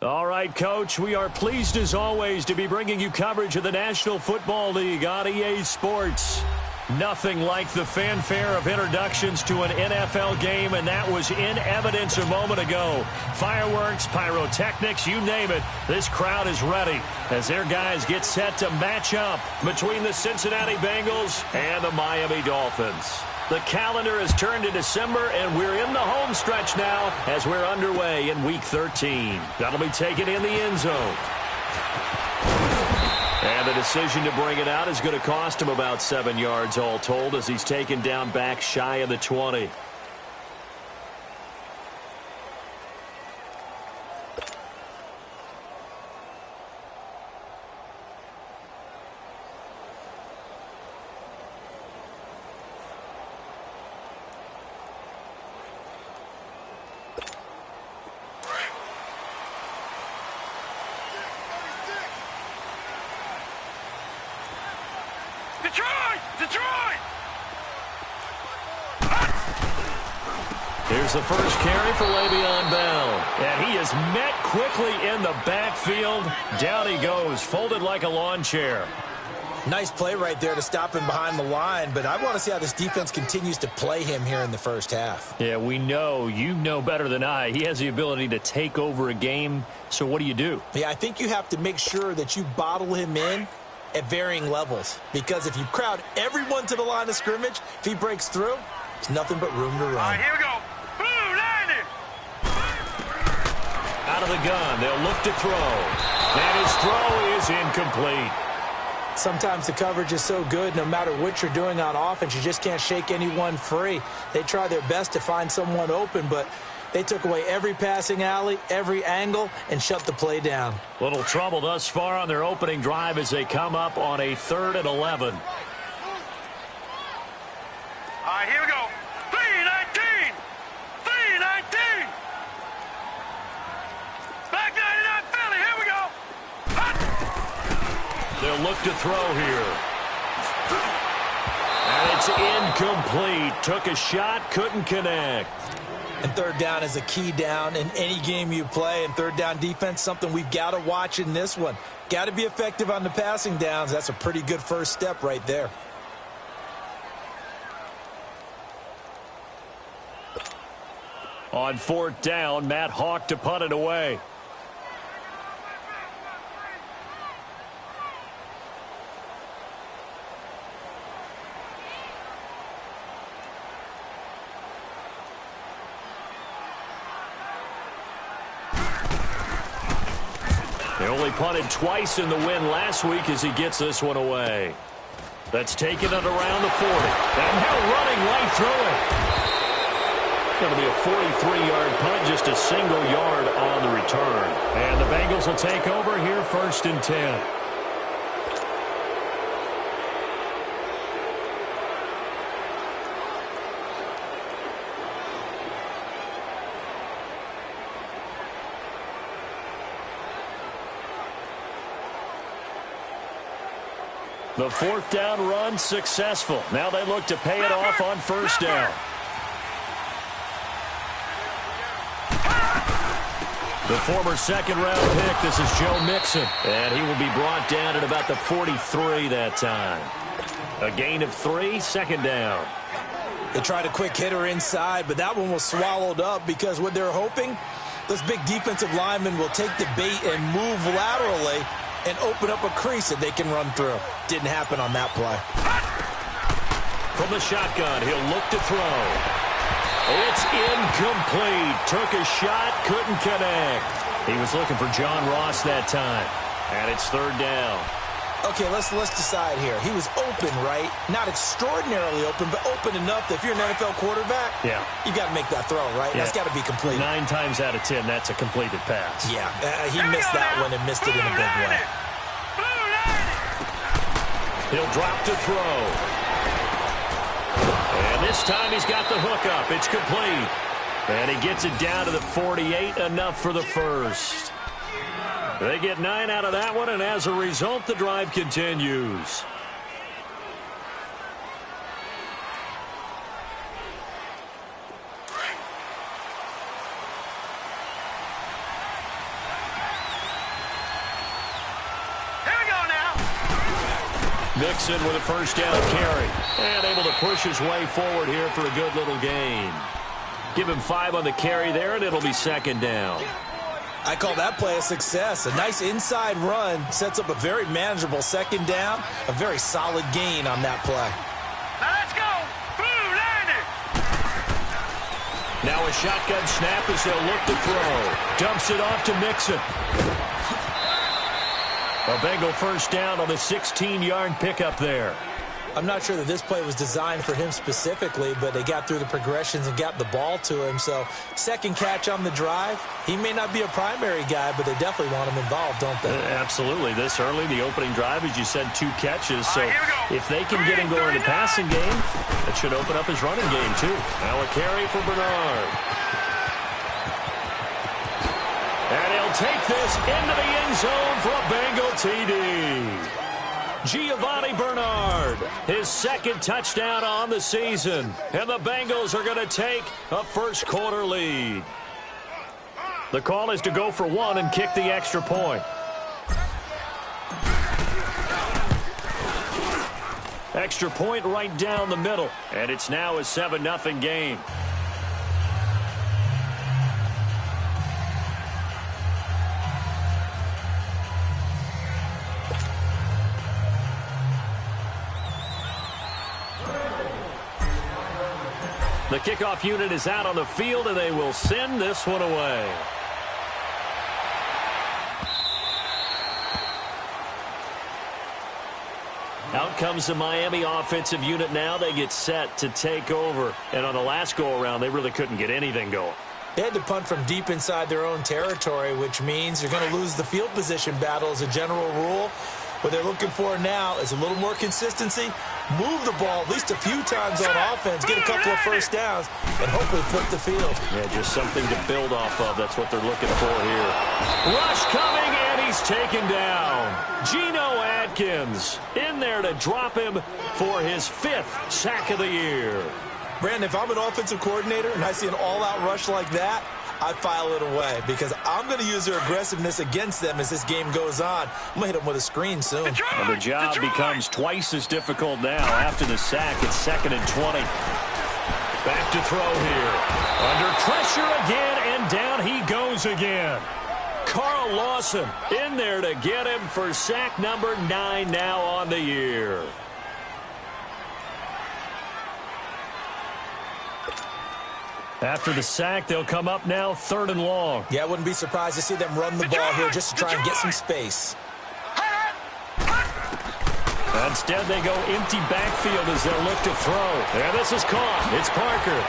All right, Coach, we are pleased as always to be bringing you coverage of the National Football League on EA Sports. Nothing like the fanfare of introductions to an NFL game, and that was in evidence a moment ago. Fireworks, pyrotechnics, you name it, this crowd is ready as their guys get set to match up between the Cincinnati Bengals and the Miami Dolphins. The calendar has turned to December, and we're in the home stretch now as we're underway in Week 13. That'll be taken in the end zone. And the decision to bring it out is going to cost him about 7 yards all told as he's taken down back shy of the 20. Here's the first carry for Le'Veon Bell. And he is met quickly in the backfield. Down he goes, folded like a lawn chair. Nice play right there to stop him behind the line, but I want to see how this defense continues to play him here in the first half. Yeah, we know. You know better than I. He has the ability to take over a game, so what do you do? Yeah, I think you have to make sure that you bottle him in at varying levels, because if you crowd everyone to the line of scrimmage, if he breaks through, there's nothing but room to run. All right, here we go. Out of the gun, they'll look to throw. And his throw is incomplete. Sometimes the coverage is so good, no matter what you're doing on offense, you just can't shake anyone free. They try their best to find someone open, but they took away every passing alley, every angle, and shut the play down. Little trouble thus far on their opening drive as they come up on a 3rd and 11. All right, here we go. 3-19. 3-19. Back 99 Philly. Here we go. They'll look to throw here. And it's incomplete. Took a shot, couldn't connect. And 3rd down is a key down in any game you play. And 3rd down defense, something we've got to watch in this one. Got to be effective on the passing downs. That's a pretty good first step right there. On 4th down, Matt Hawk to punt it away. They only punted twice in the win last week as he gets this one away. That's taken it around the 40. And now running right through it. Going to be a 43-yard punt, just a single yard on the return. And the Bengals will take over here 1st and 10. The 4th down run successful. Now they look to pay it off on 1st down. The former 2nd-round pick, this is Joe Mixon. And he will be brought down at about the 43 that time. A gain of 3, 2nd down. They tried a quick hitter inside, but that one was swallowed up because what they're hoping, those big defensive linemen will take the bait and move laterally and open up a crease that they can run through. Didn't happen on that play. From the shotgun, he'll look to throw. It's incomplete. Took a shot, couldn't connect. He was looking for John Ross that time. And it's 3rd down. Okay, let's decide here. He was open, right? Not extraordinarily open, but open enough that if you're an NFL quarterback, you got to make that throw, right? Yeah. That's got to be complete. 9 times out of 10, that's a completed pass. Yeah, he missed that one and missed it in a big way. He'll drop to throw. And this time he's got the hook up. It's complete. And he gets it down to the 48, enough for the first. They get 9 out of that one, and as a result, the drive continues. Mixon with a first down carry. And able to push his way forward here for a good little gain. Give him 5 on the carry there, and it'll be second down. I call that play a success. A nice inside run sets up a very manageable second down. A very solid gain on that play. Now let's go. Blue landing. Now a shotgun snap as they'll look to throw. Dumps it off to Mixon. A Bengal first down on the 16-yard pickup there. I'm not sure that this play was designed for him specifically, but they got through the progressions and got the ball to him. So second catch on the drive. He may not be a primary guy, but they definitely want him involved, don't they? Absolutely. This early, the opening drive, as you said, 2 catches. So if they can get him going in the passing game, that should open up his running game too. Now a carry for Bernard. And he'll take this into the end zone for a Bengal TD. Giovanni Bernard, his second touchdown on the season. And the Bengals are going to take a first-quarter lead. The call is to go for 1 and kick the extra point. Extra point right down the middle. And it's now a 7-0 game. The kickoff unit is out on the field, and they will send this one away. Out comes the Miami offensive unit now. They get set to take over. And on the last go-around, they really couldn't get anything going. They had to punt from deep inside their own territory, which means you're going to lose the field position battle as a general rule. What they're looking for now is a little more consistency, move the ball at least a few times on offense, get a couple of first downs, and hopefully flip the field. Yeah, just something to build off of. That's what they're looking for here. Rush coming, and he's taken down. Geno Atkins in there to drop him for his 5th sack of the year. Brandon, if I'm an offensive coordinator and I see an all-out rush like that, I file it away because I'm going to use their aggressiveness against them as this game goes on. I'm going to hit them with a screen soon. And the job becomes twice as difficult now after the sack. It's 2nd and 20. Back to throw here. Under pressure again, and down he goes again. Carl Lawson in there to get him for sack number 9 now on the year. After the sack, they'll come up now 3rd and long. Yeah, I wouldn't be surprised to see them run the ball here just to try and get some space. Instead, they go empty backfield as they'll look to throw. And this is caught. It's Parker.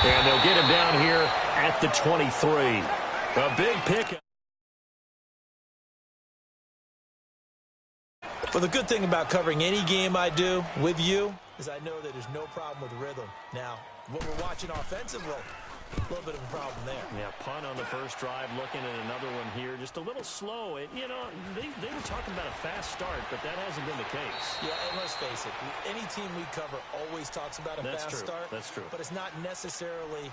And they'll get him down here at the 23. A big pickup. Well, the good thing about covering any game I do with you is I know that there's no problem with rhythm. Now, what we're watching offensively, a little bit of a problem there. Yeah, punt on the first drive, looking at another one here. Just a little slow. You know, they were talking about a fast start, but that hasn't been the case. Yeah, and let's face it, any team we cover always talks about a fast start. That's true. But it's not necessarily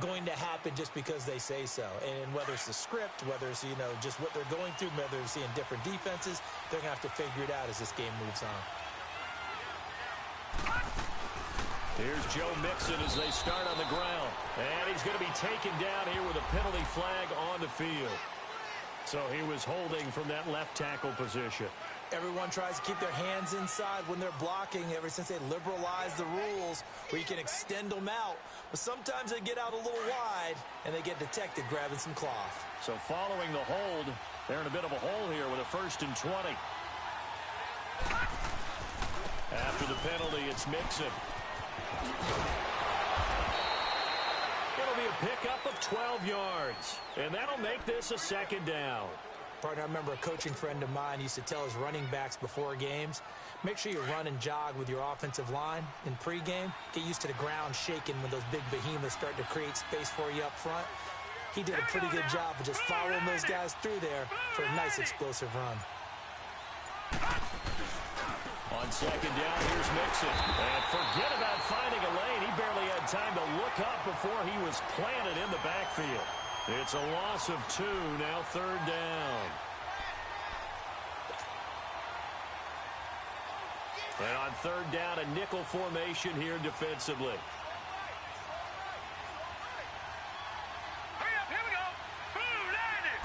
going to happen just because they say so. And whether it's the script, whether it's, you know, just what they're going through, whether they're seeing different defenses, they're going to have to figure it out as this game moves on. Here's Joe Mixon as they start on the ground. And he's going to be taken down here with a penalty flag on the field. So he was holding from that left tackle position. Everyone tries to keep their hands inside when they're blocking ever since they liberalized the rules where you can extend them out. But sometimes they get out a little wide and they get detected grabbing some cloth. So following the hold, they're in a bit of a hole here with a 1st and 20. After the penalty, it's Mixon. It'll be a pickup of 12 yards, and that'll make this a 2nd down. Partner, I remember a coaching friend of mine used to tell his running backs before games, make sure you run and jog with your offensive line in pregame. Get used to the ground shaking when those big behemoths start to create space for you up front. He did a pretty good job of just following those guys through there for a nice explosive run. On 2nd down, here's Mixon. And forget about finding a lane. He barely had time to look up before he was planted in the backfield. It's a loss of 2, now 3rd down. And on third down, a nickel formation here defensively. Hurry up, here we go. Boom, landed.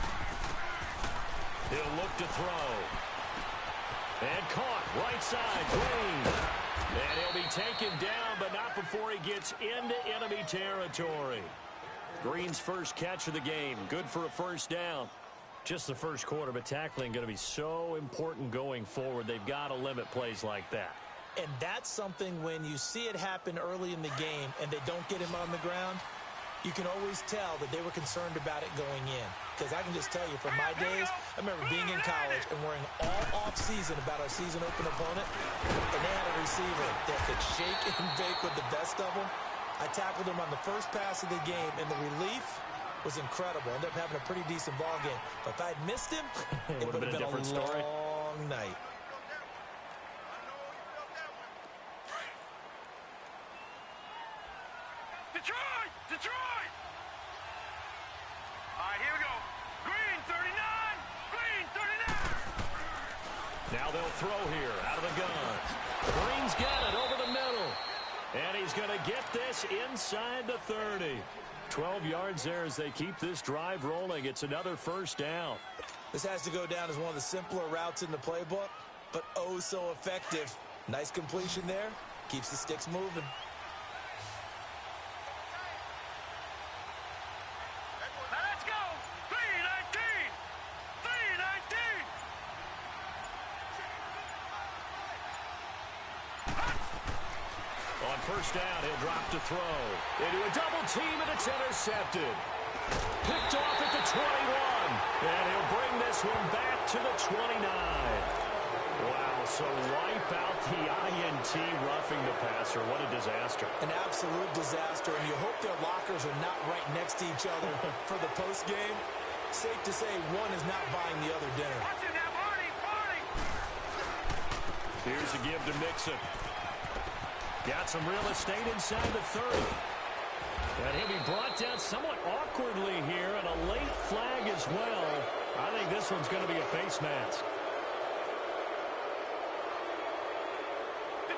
He'll look to throw. And caught, right side, Green. And he'll be taken down, but not before he gets into enemy territory. Green's first catch of the game. Good for a first down. Just the first quarter, but tackling going to be so important going forward. They've got to limit plays like that. And that's something when you see it happen early in the game and they don't get him on the ground, you can always tell that they were concerned about it going in. Because I can just tell you from my days, I remember being in college and worrying all off-season about our season open opponent, and they had a receiver that could shake and bake with the best of them. I tackled him on the first pass of the game, and the relief was incredible. Ended up having a pretty decent ball game. But if I'd missed him, it would have been a different story. Long night. Detroit! Detroit! All right, here we go. Green, 39. Green, 39. Now they'll throw here out of the gun. Green's got it over the middle. And he's going to get this inside the 30. 12 yards there as they keep this drive rolling. It's another first down. This has to go down as one of the simpler routes in the playbook, but oh so effective. Nice completion there. Keeps the sticks moving. Now let's go. 319. 319. On first down, he'll drop to throw. Into a double team, and it's intercepted. Picked off at the 21. And he'll bring this one back to the 29. Wow, so wipe out the INT roughing the passer. What a disaster. An absolute disaster, and you hope their lockers are not right next to each other for the postgame. Safe to say one is not buying the other dinner. Watch it now, Marty. Marty. Here's a give to Mixon. Got some real estate inside the 30. And he'll be brought down somewhat awkwardly here, and a late flag as well. I think this one's going to be a face mask.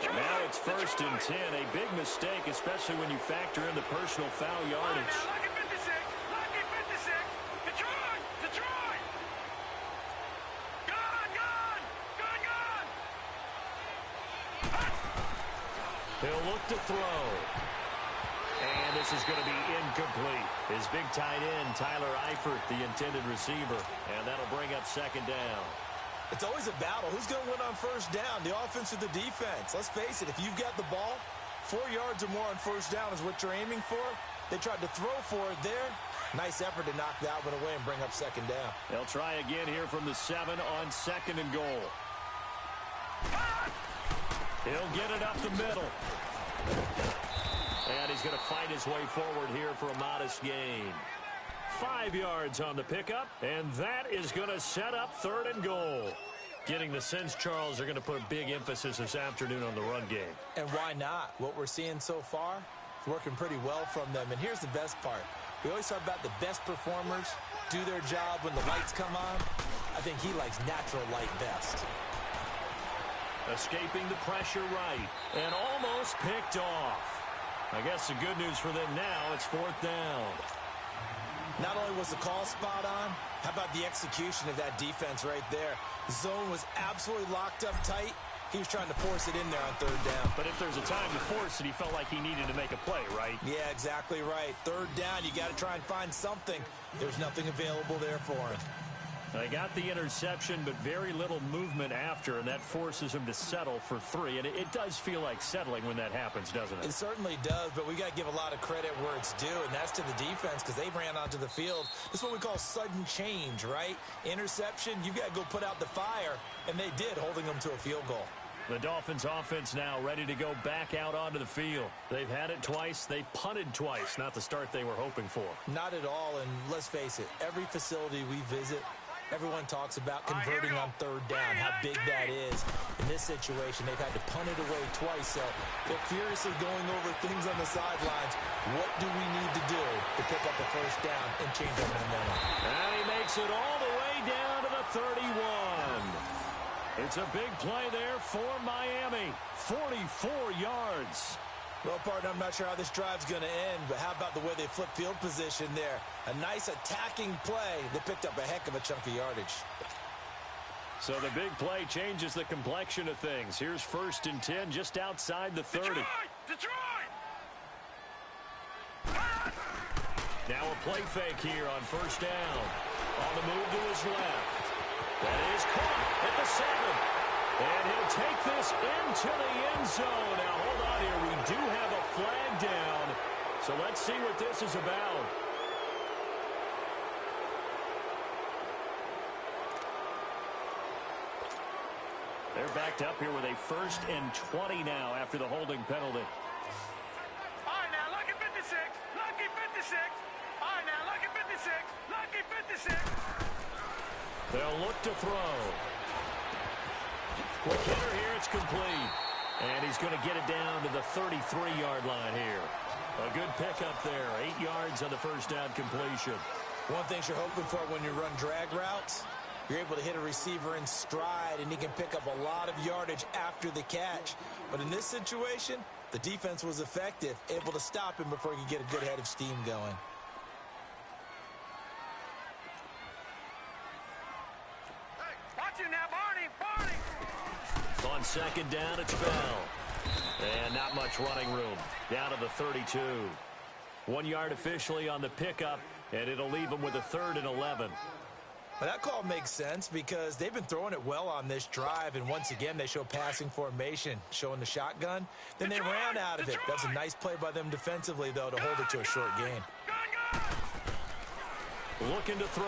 Now it's first and 10. A big mistake, especially when you factor in the personal foul yardage. Lucky 56. Lucky 56. Detroit. Detroit. Gone. Gone. Gone. Gone. He'll look to throw. And this is going to be incomplete. His big tight end, Tyler Eifert, the intended receiver. And that'll bring up second down. It's always a battle. Who's going to win on first down, the offense or the defense? Let's face it, if you've got the ball, 4 yards or more on first down is what you're aiming for. They tried to throw for it there. Nice effort to knock that one away and bring up second down. They'll try again here from the 7 on second and goal. He'll get it up the middle. And he's going to fight his way forward here for a modest gain. 5 yards on the pickup, and that is going to set up third and goal. Getting the sense, Charles, are going to put a big emphasis this afternoon on the run game. And why not? What we're seeing so far is working pretty well from them. And here's the best part. We always talk about the best performers do their job when the lights come on. I think he likes natural light best. Escaping the pressure right, and almost picked off. I guess the good news for them now, it's fourth down. Not only was the call spot on, how about the execution of that defense right there? The zone was absolutely locked up tight. He was trying to force it in there on third down. But if there's a time to force it, he felt like he needed to make a play, right? Yeah, exactly right. Third down, you got to try and find something. There's nothing available there for him. They got the interception, but very little movement after, and that forces him to settle for 3. And it does feel like settling when that happens, doesn't it? It certainly does, but we got to give a lot of credit where it's due, and that's to the defense because they ran onto the field. This is what we call sudden change, right? Interception, you got to go put out the fire, and they did, holding them to a field goal. The Dolphins offense now ready to go back out onto the field. They've had it twice. They've punted twice. Not the start they were hoping for. Not at all, and let's face it, every facility we visit, everyone talks about converting on third down, how big that is. In this situation, they've had to punt it away twice, so they're furiously going over things on the sidelines. What do we need to do to pick up a first down and change our momentum? And he makes it all the way down to the 31. It's a big play there for Miami. 44 yards. Well, partner, I'm not sure how this drive's going to end, but how about the way they flip field position there? A nice attacking play that picked up a heck of a chunk of yardage. So the big play changes the complexion of things. Here's 1st and 10 just outside the 30. Detroit! Now a play fake here on 1st down. On the move to his left. That is caught at the 7. And he'll take this into the end zone. Now, hold on here. We do have a flag down. So let's see what this is about. They're backed up here with a 1st and 20 now after the holding penalty. All right, now, lucky 56. Lucky 56. All right, now, lucky 56. Lucky 56. They'll look to throw. Quick hitter here, it's complete. And he's going to get it down to the 33-yard line here. A good pickup there. 8 yards on the 1st down completion. One thing you're hoping for when you run drag routes, you're able to hit a receiver in stride, and he can pick up a lot of yardage after the catch. But in this situation, the defense was effective, able to stop him before he could get a good head of steam going. Hey, watch it now, Barney. Barney. On 2nd down, it's Bell. And not much running room. Down to the 32. 1 yard officially on the pickup, and it'll leave them with a 3rd and 11. But that call makes sense because they've been throwing it well on this drive, and once again they show passing formation, showing the shotgun. Then they ran out of it. That's a nice play by them defensively, though, to hold it to a short gain. Looking to throw.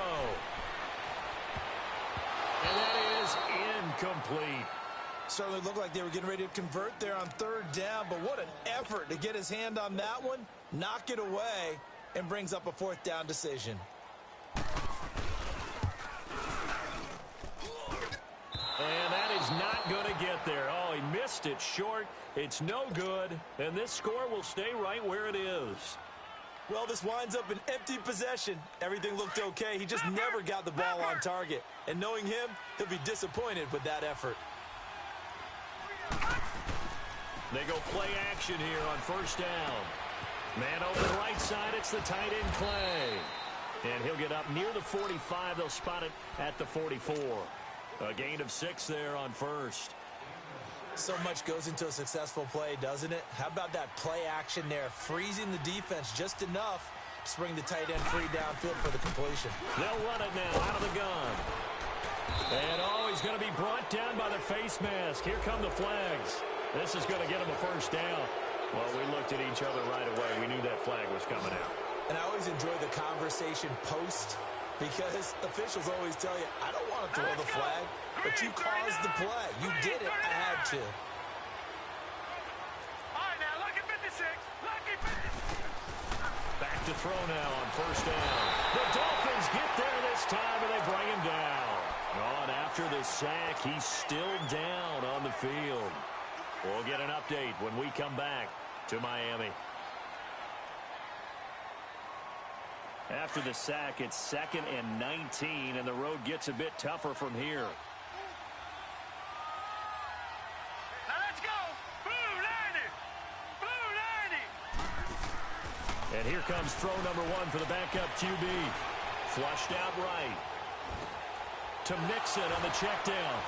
And that is incomplete. Certainly looked like they were getting ready to convert there on 3rd down, but what an effort to get his hand on that one, knock it away, and brings up a 4th down decision. And that is not going to get there. Oh, he missed it short. It's no good, and this score will stay right where it is. Well, this winds up an empty possession. Everything looked okay. He just never got the ball on target. And knowing him, he'll be disappointed with that effort. They go play action here on 1st down. Man open right side, it's the tight end Clay. And he'll get up near the 45. They'll spot it at the 44. A gain of 6 there on 1st. So much goes into a successful play, doesn't it? How about that play action there, freezing the defense just enough to bring the tight end free downfield for the completion. They'll run it now out of the gun. And he's going to be brought down by the face mask. Here come the flags. This is going to get him a 1st down. Well, we looked at each other right away. We knew that flag was coming out. And I always enjoy the conversation post because officials always tell you, I don't want to throw the flag, but you caused the play. You did it. I had to. All right, now, lucky 56. Lucky 56. Back to throw now on 1st down. The Dolphins get there this time, and they bring him down. On after the sack, he's still down on the field. We'll get an update when we come back to Miami. After the sack, it's 2nd and 19, and the road gets a bit tougher from here. Now let's go. Blue 90. Blue 90. And here comes throw number 1 for the backup QB. Flushed out right. To Mixon on the check down.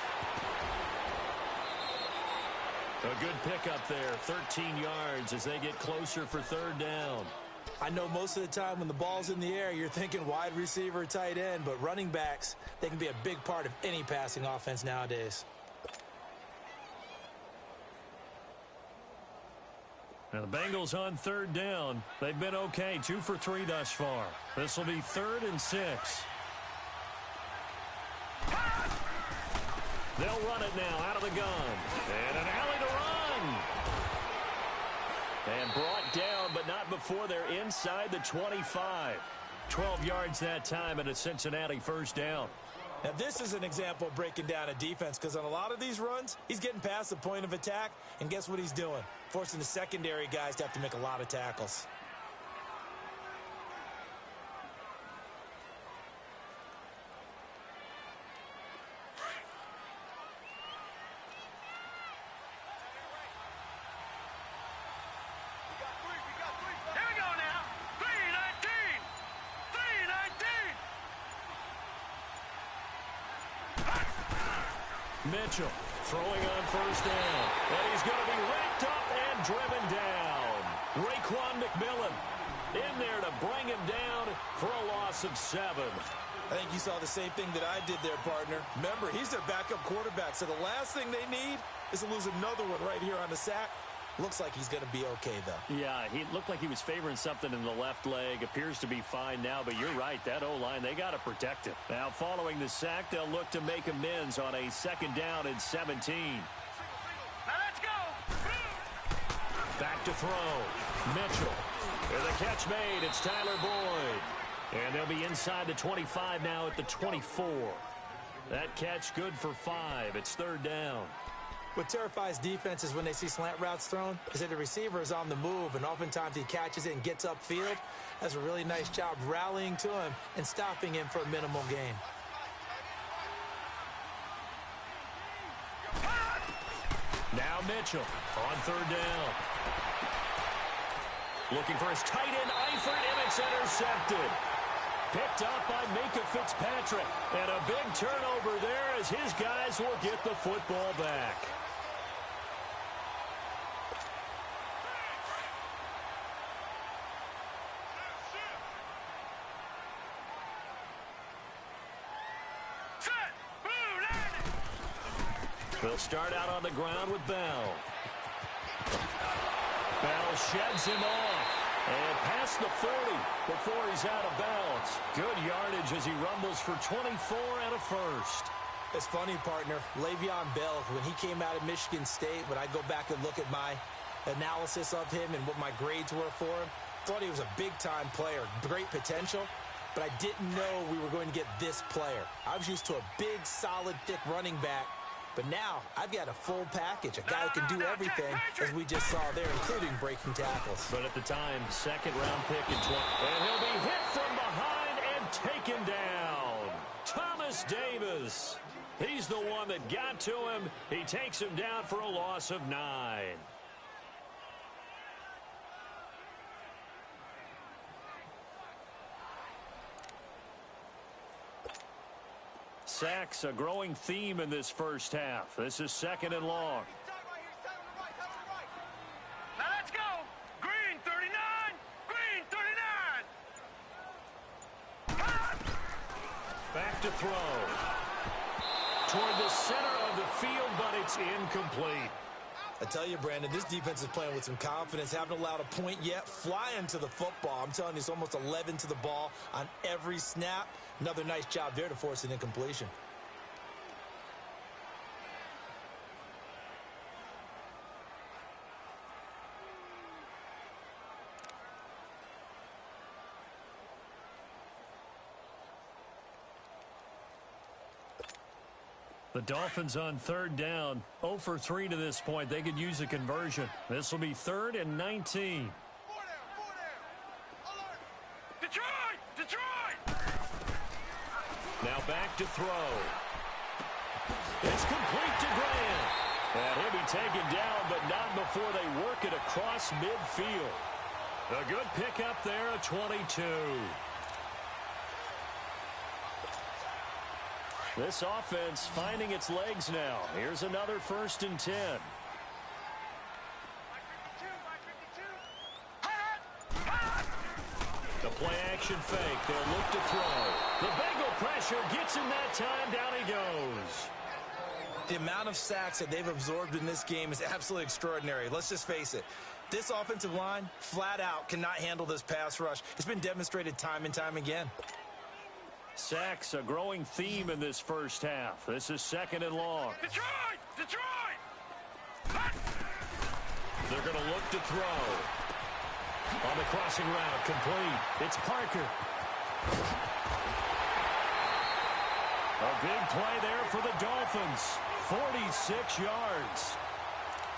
A good pickup there, 13 yards as they get closer for 3rd down. I know most of the time when the ball's in the air, you're thinking wide receiver, tight end, but running backs, they can be a big part of any passing offense nowadays. Now the Bengals on 3rd down. They've been okay, 2 for 3 thus far. This will be 3rd and 6. They'll run it now out of the gun. And an alley to run. And brought down, but not before they're inside the 25. 12 yards that time and a Cincinnati 1st down. Now, this is an example of breaking down a defense because on a lot of these runs, he's getting past the point of attack, and guess what he's doing? Forcing the secondary guys to have to make a lot of tackles. Mitchell throwing on first down. And he's going to be wrapped up and driven down. Raekwon McMillan in there to bring him down for a loss of 7. I think you saw the same thing that I did there, partner. Remember, he's their backup quarterback, so the last thing they need is to lose another one right here on the sack. Looks like he's going to be okay, though. Yeah, he looked like he was favoring something in the left leg. Appears to be fine now, but you're right. That O-line, they got to protect him. Now, following the sack, they'll look to make amends on a 2nd down and 17. Now let's go. Back to throw. Mitchell. With a catch made, it's Tyler Boyd. And they'll be inside the 25 now at the 24. That catch good for 5. It's 3rd down. What terrifies defenses when they see slant routes thrown is that the receiver is on the move, and oftentimes he catches it and gets upfield. Does a really nice job rallying to him and stopping him for a minimal gain. Now Mitchell on 3rd down. Looking for his tight end, Eifert, and it's intercepted. Picked up by Minka Fitzpatrick. And a big turnover there as his guys will get the football back. They'll start out on the ground with Bell. Bell sheds him off. And past the 40 before he's out of bounds. Good yardage as he rumbles for 24 and a first. It's funny, partner. Le'Veon Bell, when he came out of Michigan State, when I go back and look at my analysis of him and what my grades were for him, thought he was a big-time player, great potential, but I didn't know we were going to get this player. I was used to a big, solid, thick running back. But now, I've got a full package, a guy who can do everything, as we just saw there, including breaking tackles. But at the time, 2nd-round pick in 20. And he'll be hit from behind and taken down. Thomas Davis. He's the one that got to him. He takes him down for a loss of 9. Sacks, a growing theme in this first half. This is 2nd and long. Now let's go. Green 39. Green 39. Back to throw. Toward the center of the field, but it's incomplete. I tell you, Brandon, this defense is playing with some confidence. Haven't allowed a point yet. Flying to the football. I'm telling you, it's almost 11 to the ball on every snap. Another nice job there to force an incompletion. The Dolphins on 3rd down. 0 for 3 to this point. They could use a conversion. This will be 3rd and 19. Detroit! Detroit! Now back to throw. It's complete to Graham. And he'll be taken down, but not before they work it across midfield. A good pickup there, a 22. This offense finding its legs now. Here's another 1st and 10. The play-action fake. They'll look to throw. The Bengal pressure gets him that time. Down he goes. The amount of sacks that they've absorbed in this game is absolutely extraordinary. Let's just face it. This offensive line, flat out, cannot handle this pass rush. It's been demonstrated time and time again. Sacks, a growing theme in this first half. This is 2nd and long. Detroit! Detroit! They're going to look to throw. On the crossing route, complete. It's Parker. A big play there for the Dolphins. 46 yards.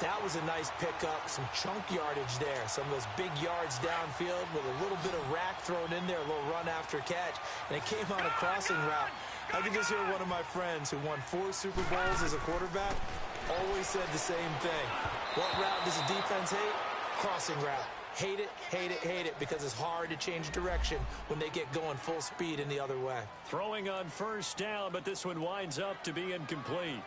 That was a nice pickup, some chunk yardage there. Some of those big yards downfield with a little bit of rack thrown in there, a little run after catch. And it came on a crossing route. I can just hear one of my friends who won 4 Super Bowls as a quarterback always said the same thing. What route does the defense hate? Crossing route. Hate it, hate it, hate it, because it's hard to change direction when they get going full speed in the other way. Throwing on 1st down, but this one winds up to be incomplete.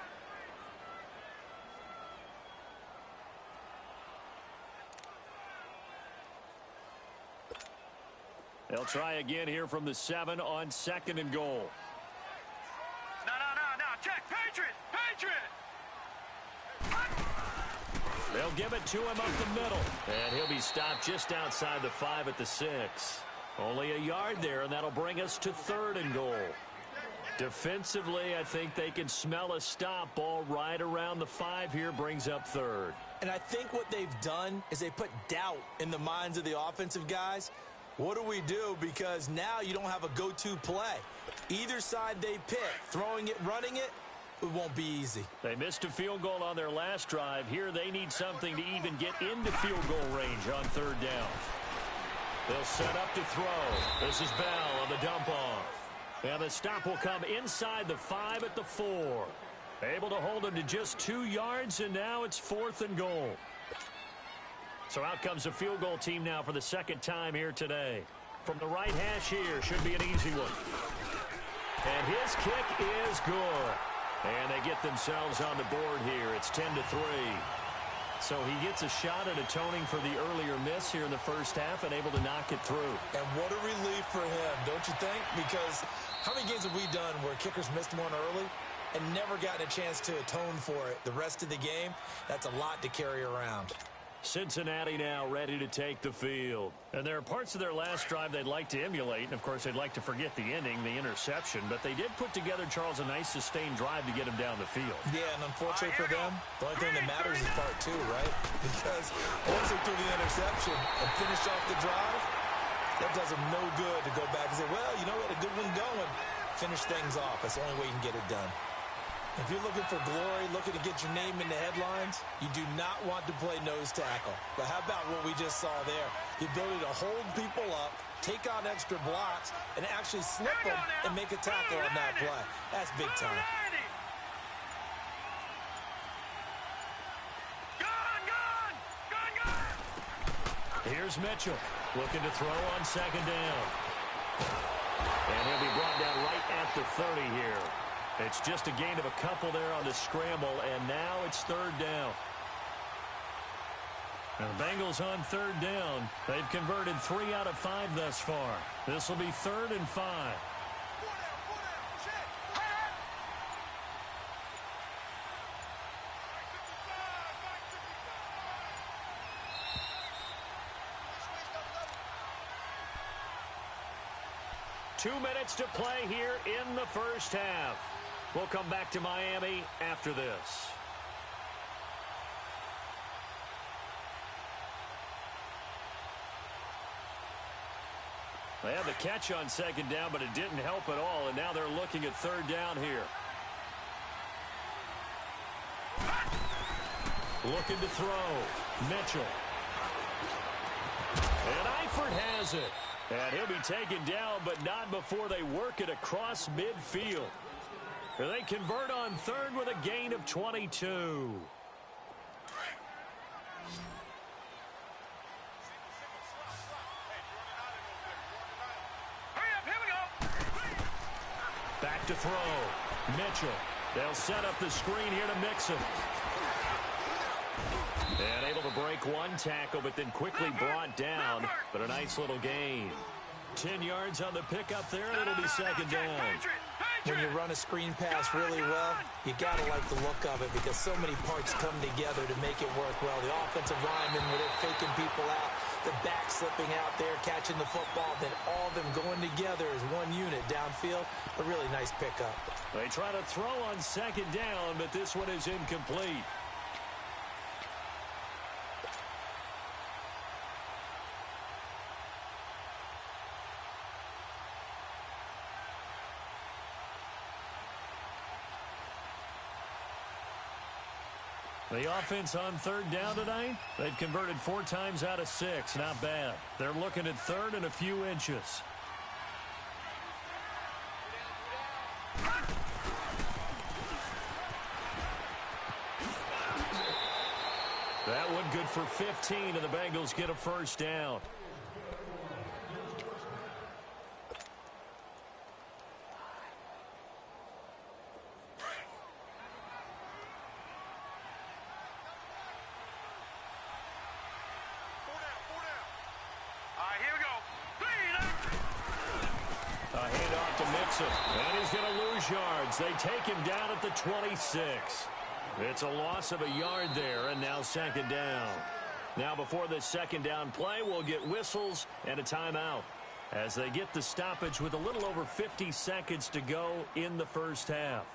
They'll try again here from the 7 on 2nd and goal. No. Check. Patriot. They'll give it to him up the middle. And he'll be stopped just outside the 5 at the 6. Only a yard there, and that'll bring us to 3rd and goal. Defensively, I think they can smell a stop. Ball right around the 5 here brings up 3rd. And I think what they've done is they put doubt in the minds of the offensive guys. What do we do? Because now you don't have a go-to play. Either side they pick, throwing it, running it, it won't be easy. They missed a field goal on their last drive. Here they need something to even get into field goal range on 3rd down. They'll set up to throw. This is Bell on the dump off. And the stop will come inside the 5 at the 4. Able to hold him to just 2 yards, and now it's 4th and goal. So out comes the field goal team now for the 2nd time here today. From the right hash here, should be an easy one. And his kick is good. And they get themselves on the board here. It's 10-3. So he gets a shot at atoning for the earlier miss here in the first half and able to knock it through. And what a relief for him, don't you think? Because how many games have we done where kickers missed one early and never gotten a chance to atone for it the rest of the game? That's a lot to carry around. Cincinnati now ready to take the field. And there are parts of their last drive they'd like to emulate. And, of course, they'd like to forget the ending, the interception. But they did put together, Charles, a nice sustained drive to get him down the field. Yeah, and unfortunately for them, the only thing that matters is part 2, right? Because once they threw the interception and finished off the drive, that does them no good to go back and say, well, you know what, a good one going. Finish things off. That's the only way you can get it done. If you're looking for glory, looking to get your name in the headlines, you do not want to play nose tackle. But how about what we just saw there? The ability to hold people up, take on extra blocks, and actually slip them and make a tackle on that play. That's big time. Here's Mitchell looking to throw on 2nd down. And he'll be brought down right at the 30 here. It's just a gain of a couple there on the scramble, and now it's 3rd down. Now the Bengals on 3rd down. They've converted 3 out of 5 thus far. This will be 3rd and 5. 2 minutes to play here in the first half. We'll come back to Miami after this. They had the catch on 2nd down, but it didn't help at all, and now they're looking at 3rd down here. Looking to throw. Mitchell. And Eifert has it. And he'll be taken down, but not before they work it across midfield. They convert on 3rd with a gain of 22. Back to throw. Mitchell. They'll set up the screen here to Mixon. And able to break one tackle, but then quickly brought down. But a nice little gain. 10 yards on the pickup there, and it'll be 2nd down. When you run a screen pass really well, you got to like the look of it because so many parts come together to make it work well. The offensive linemen, where they're faking people out, the back slipping out there, catching the football, then all of them going together as one unit downfield. A really nice pickup. They try to throw on 2nd down, but this one is incomplete. The offense on 3rd down tonight, they've converted 4 times out of 6. Not bad. They're looking at 3rd and a few inches. That one good for 15, and the Bengals get a 1st down. Here we go. hits him. And he's going to lose yards. They take him down at the 26. It's a loss of a yard there, and now second down. Now before this second down play, we'll get whistles and a timeout as they get the stoppage with a little over 50 seconds to go in the first half.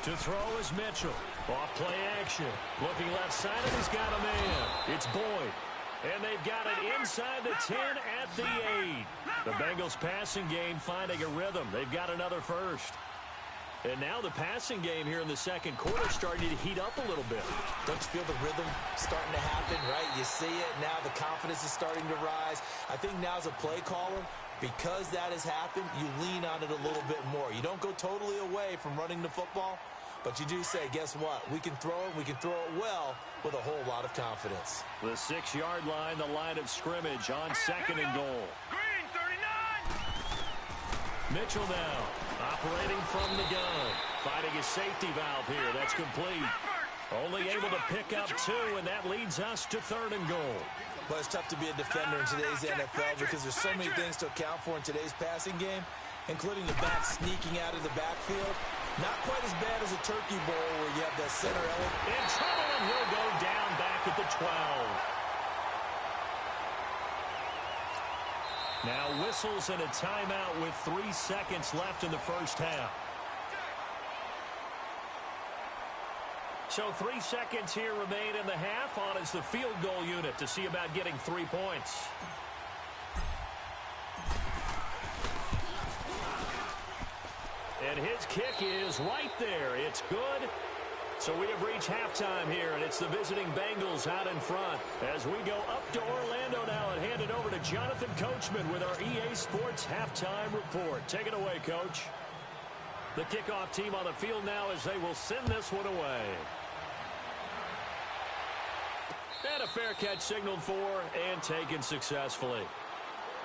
To throw is Mitchell. Off play action. Looking left side, and he's got a man. It's Boyd. And they've got it inside the 10 at the 8. The Bengals passing game finding a rhythm. They've got another first. And now the passing game here in the second quarter starting to heat up a little bit. Don't you feel the rhythm starting to happen, right? You see it. Now the confidence is starting to rise. I think now as a play caller, because that has happened, you lean on it a little bit more. You don't go totally away from running the football, but you do say, guess what? We can throw it. We can throw it well with a whole lot of confidence. The 6-yard line, the line of scrimmage on second and goal. Green, 39. Mitchell now operating from the gun. Finding his safety valve here. That's complete. Only able to pick up 2, and that leads us to third and goal. But it's tough to be a defender in today's NFL because there's so many things to account for in today's passing game, including the back sneaking out of the backfield. Not quite as bad as a turkey bowl where you have the center element. In trouble, and he'll go down back at the 12. Now whistles and a timeout with 3 seconds left in the first half. So 3 seconds here remain in the half. On is the field goal unit to see about getting 3 points. And his kick is right there. It's good. So we have reached halftime here, and it's the visiting Bengals out in front. As we go up to Orlando now and hand it over to Jonathan Coachman with our EA Sports halftime report. Take it away, Coach. The kickoff team on the field now as they will send this one away. And a fair catch signaled for and taken successfully.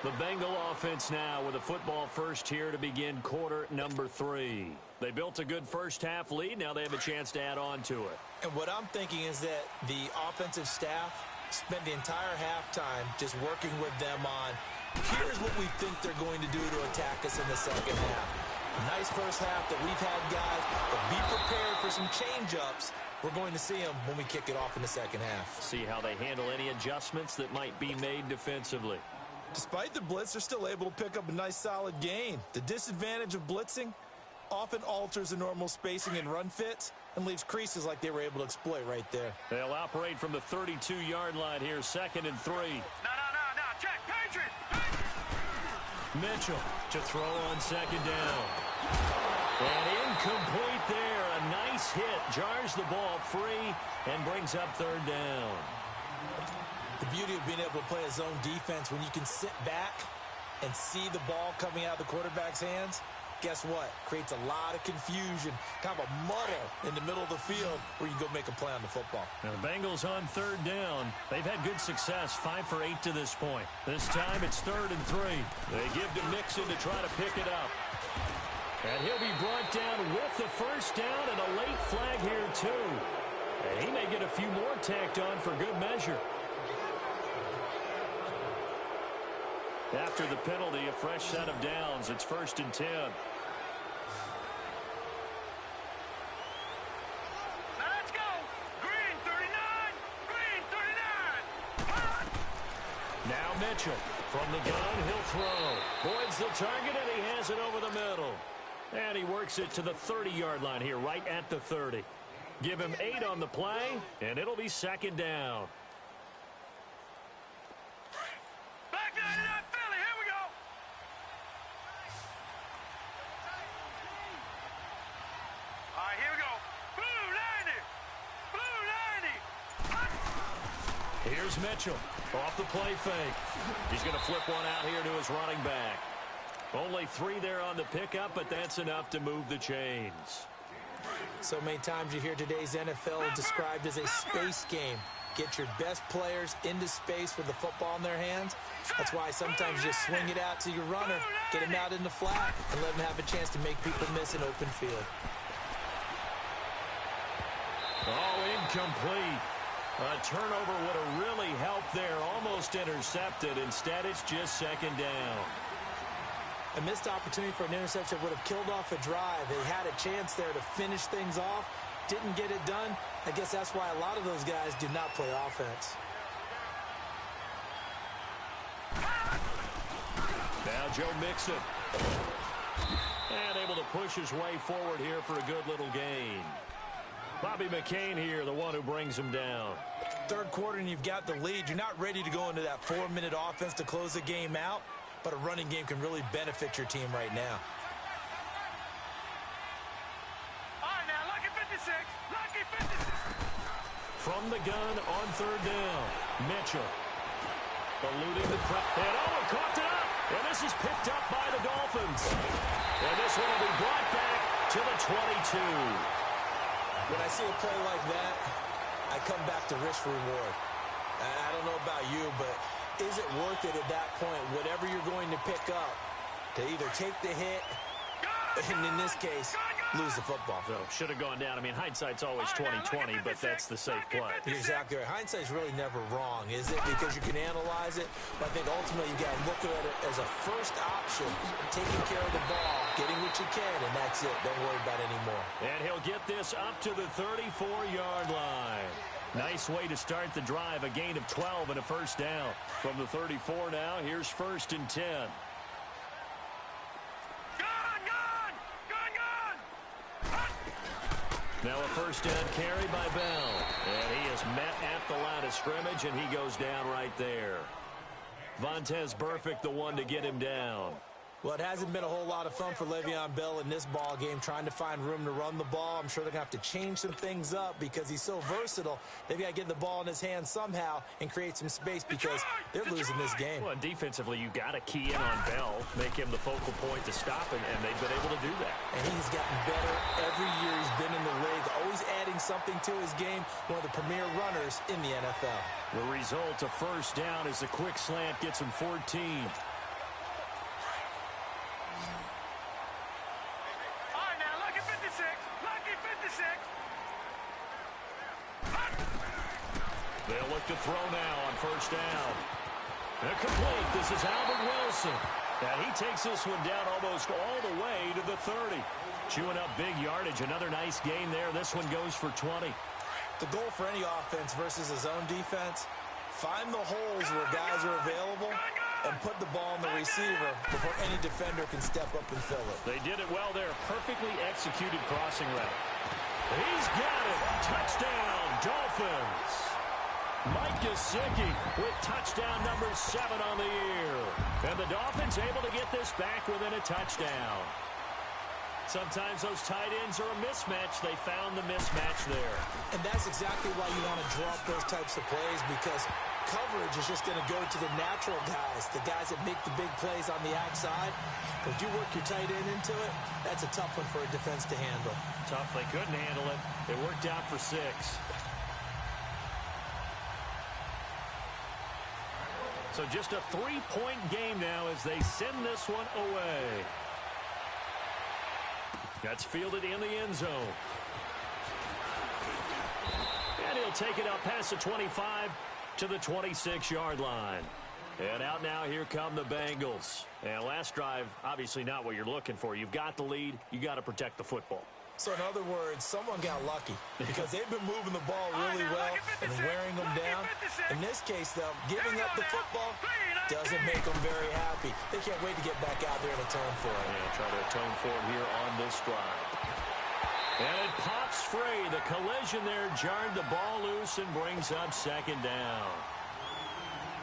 The Bengal offense now with a football first here to begin quarter number 3. They built a good first half lead. Now they have a chance to add on to it. And what I'm thinking is that the offensive staff spent the entire halftime just working with them on, here's what we think they're going to do to attack us in the second half. Nice first half that we've had, guys, but be prepared for some change-ups. We're going to see them when we kick it off in the second half. See how they handle any adjustments that might be made defensively. Despite the blitz, they're still able to pick up a nice solid gain. The disadvantage of blitzing often alters the normal spacing and run fits and leaves creases like they were able to exploit right there. They'll operate from the 32-yard line here, second and 3. No. Check, Patriot. Mitchell to throw on second down. And incomplete there. A nice hit. Jars the ball free and brings up third down. The beauty of being able to play a zone defense when you can sit back and see the ball coming out of the quarterback's hands, guess what? Creates a lot of confusion, kind of a muddle in the middle of the field where you can go make a play on the football. Now the Bengals on third down. They've had good success, 5 for 8 to this point. This time it's third and 3. They give to Mixon to try to pick it up. And he'll be brought down with the first down and a late flag here too. And he may get a few more tacked on for good measure. After the penalty, a fresh set of downs. It's first and 10. Now let's go. Green, 39. Green, 39. Now Mitchell from the gun. He'll throw. Boyd's the target, and he has it over the middle. And he works it to the 30-yard line here, right at the 30. Give him 8 on the play, and it'll be second down. Back line it up, Philly. Here we go. All right, here we go. Blue 90. Blue 90. Here's Mitchell off the play fake. He's going to flip one out here to his running back. Only 3 there on the pickup, but that's enough to move the chains. So many times you hear today's NFL described as a space game. get your best players into space with the football in their hands. That's why sometimes you just swing it out to your runner, get him out in the flat, and let him have a chance to make people miss an open field. Oh, incomplete. A turnover would have really helped there. Almost intercepted. Instead, it's just second down. A missed opportunity for an interception would have killed off a drive. They had a chance there to finish things off. Didn't get it done. I guess that's why a lot of those guys do not play offense. Now Joe Mixon. And able to push his way forward here for a good little gain. Bobby McCain here, the one who brings him down. Third quarter and you've got the lead. You're not ready to go into that 4-minute offense to close the game out, but a running game can really benefit your team right now. All right, now, lucky 56. Lucky 56. From the gun on third down. Mitchell. Eluding the press. And Owen coughed it up. And this is picked up by the Dolphins. And this one will be brought back to the 22. When I see a play like that, I come back to risk-reward. I don't know about you, but is it worth it at that point, whatever you're going to pick up, to either take the hit, and in this case, lose the football? So, should have gone down. I mean, hindsight's always 20/20, but that's the safe play. You're exactly right. Hindsight's really never wrong, is it? Because you can analyze it, but I think ultimately you got to look at it as a first option, taking care of the ball, getting what you can, and that's it. Don't worry about it anymore. And he'll get this up to the 34-yard line. Nice way to start the drive. A gain of 12 and a first down. From the 34 now, here's 1st and 10. Now a first down carry by Bell. And he is met at the line of scrimmage, and he goes down right there. Vontaze Burfict, the one to get him down. Well, it hasn't been a whole lot of fun for Le'Veon Bell in this ball game, trying to find room to run the ball. I'm sure they're going to have to change some things up because he's so versatile. They've got to get the ball in his hands somehow and create some space because they're losing this game. Well, defensively, you got to key in on Bell, make him the focal point to stop him, and they've been able to do that. And he's gotten better every year he's been in the league, always adding something to his game, one of the premier runners in the NFL. The result, a first down, as a quick slant gets him 14. They'll look to throw now on first down. And complete. This is Albert Wilson. And he takes this one down almost all the way to the 30. Chewing up big yardage. Another nice gain there. This one goes for 20. The goal for any offense versus his own defense, find the holes where guys are available and put the ball in the receiver before any defender can step up and fill it. They did it well there. Perfectly executed crossing route. He's got it. Touchdown, Dolphins. Mike Gesicki with touchdown number 7 on the year. And the Dolphins able to get this back within a touchdown. Sometimes those tight ends are a mismatch. They found the mismatch there. And that's exactly why you want to draw up those types of plays, because coverage is just going to go to the natural guys, the guys that make the big plays on the outside. But if you work your tight end into it, that's a tough one for a defense to handle. Tough. They couldn't handle it. It worked out for 6. So just a 3-point game now as they send this one away. That's fielded in the end zone. And he'll take it up past the 25 to the 26-yard line. And out now, here come the Bengals. And last drive, obviously not what you're looking for. You've got the lead. You got to protect the football. So in other words, someone got lucky because they've been moving the ball really well and wearing them down. In this case, though, giving up the football doesn't make them very happy. They can't wait to get back out there and atone for it. Yeah, try to atone for it here on this drive. And it pops free. The collision there jarred the ball loose and brings up second down.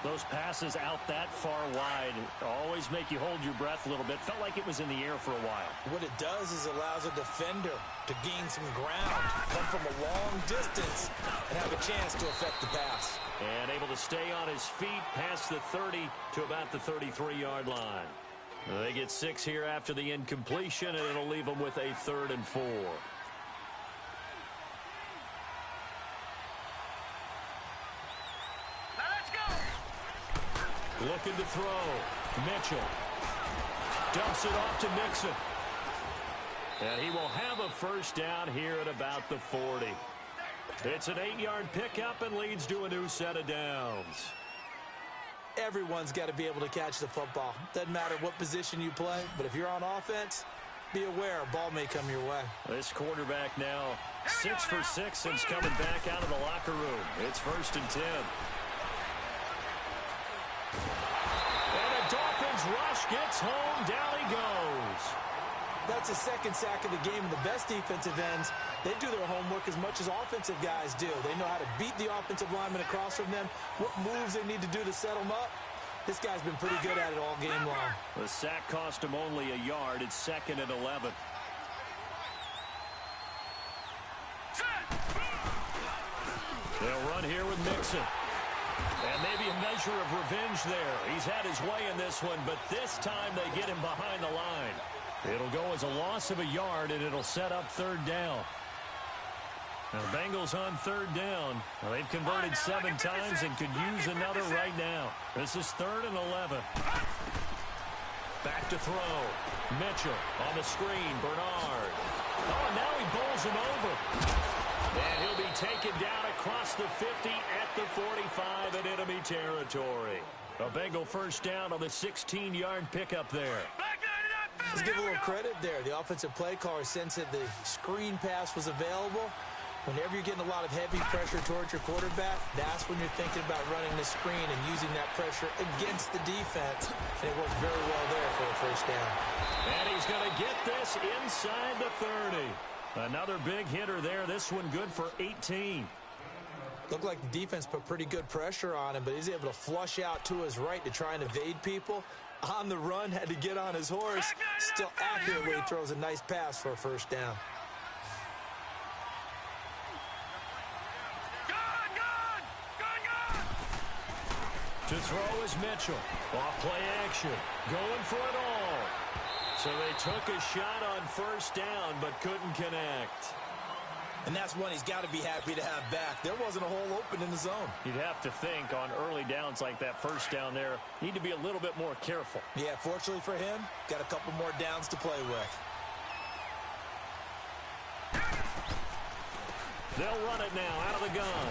Those passes out that far wide always make you hold your breath a little bit. Felt like it was in the air for a while. What it does is allows a defender to gain some ground, come from a long distance, and have a chance to affect the pass. And able to stay on his feet past the 30 to about the 33-yard line. They get 6 here after the incompletion, and it'll leave them with a 3rd and 4. Looking to throw. Mitchell. Dumps it off to Mixon. And he will have a first down here at about the 40. It's an 8-yard pickup and leads to a new set of downs. Everyone's got to be able to catch the football. Doesn't matter what position you play, but if you're on offense, be aware a ball may come your way. This quarterback now 6 for 6 since coming back out of the locker room. It's 1st and 10. And a Dolphins rush gets home. Down he goes. That's his second sack of the game, and the best defensive ends, they do their homework as much as offensive guys do. They know how to beat the offensive lineman across from them, what moves they need to do to set them up. This guy's been pretty good at it all game long. The sack cost him only a yard. It's 2nd and 11. They'll run here with Mixon. And maybe a measure of revenge there. He's had his way in this one, but this time they get him behind the line. It'll go as a loss of a yard, and it'll set up 3rd down. Now, the Bengals on 3rd down. Well, they've converted 7 times and could use another right now. This is 3rd and 11. Back to throw. Mitchell on the screen. Bernard. Oh, and now he bowls him over. And he'll be taken down across the 50 at the 45 in enemy territory. A Bengal first down on the 16-yard pickup there. Let's give a little credit there. The offensive play caller sensed that the screen pass was available. Whenever you're getting a lot of heavy pressure towards your quarterback, that's when you're thinking about running the screen and using that pressure against the defense. And it worked very well there for a first down. And he's going to get this inside the 30. Another big hitter there. This one good for 18. Looked like the defense put pretty good pressure on him, but he's able to flush out to his right to try and evade people. On the run, had to get on his horse. Still accurately throws a nice pass for a first down. To throw is Mitchell. Off play action. Going for it all. So they took a shot on first down, but couldn't connect. And that's one he's got to be happy to have back. There wasn't a hole open in the zone. You'd have to think on early downs like that first down there, need to be a little bit more careful. Yeah, fortunately for him, got a couple more downs to play with. They'll run it now out of the gun.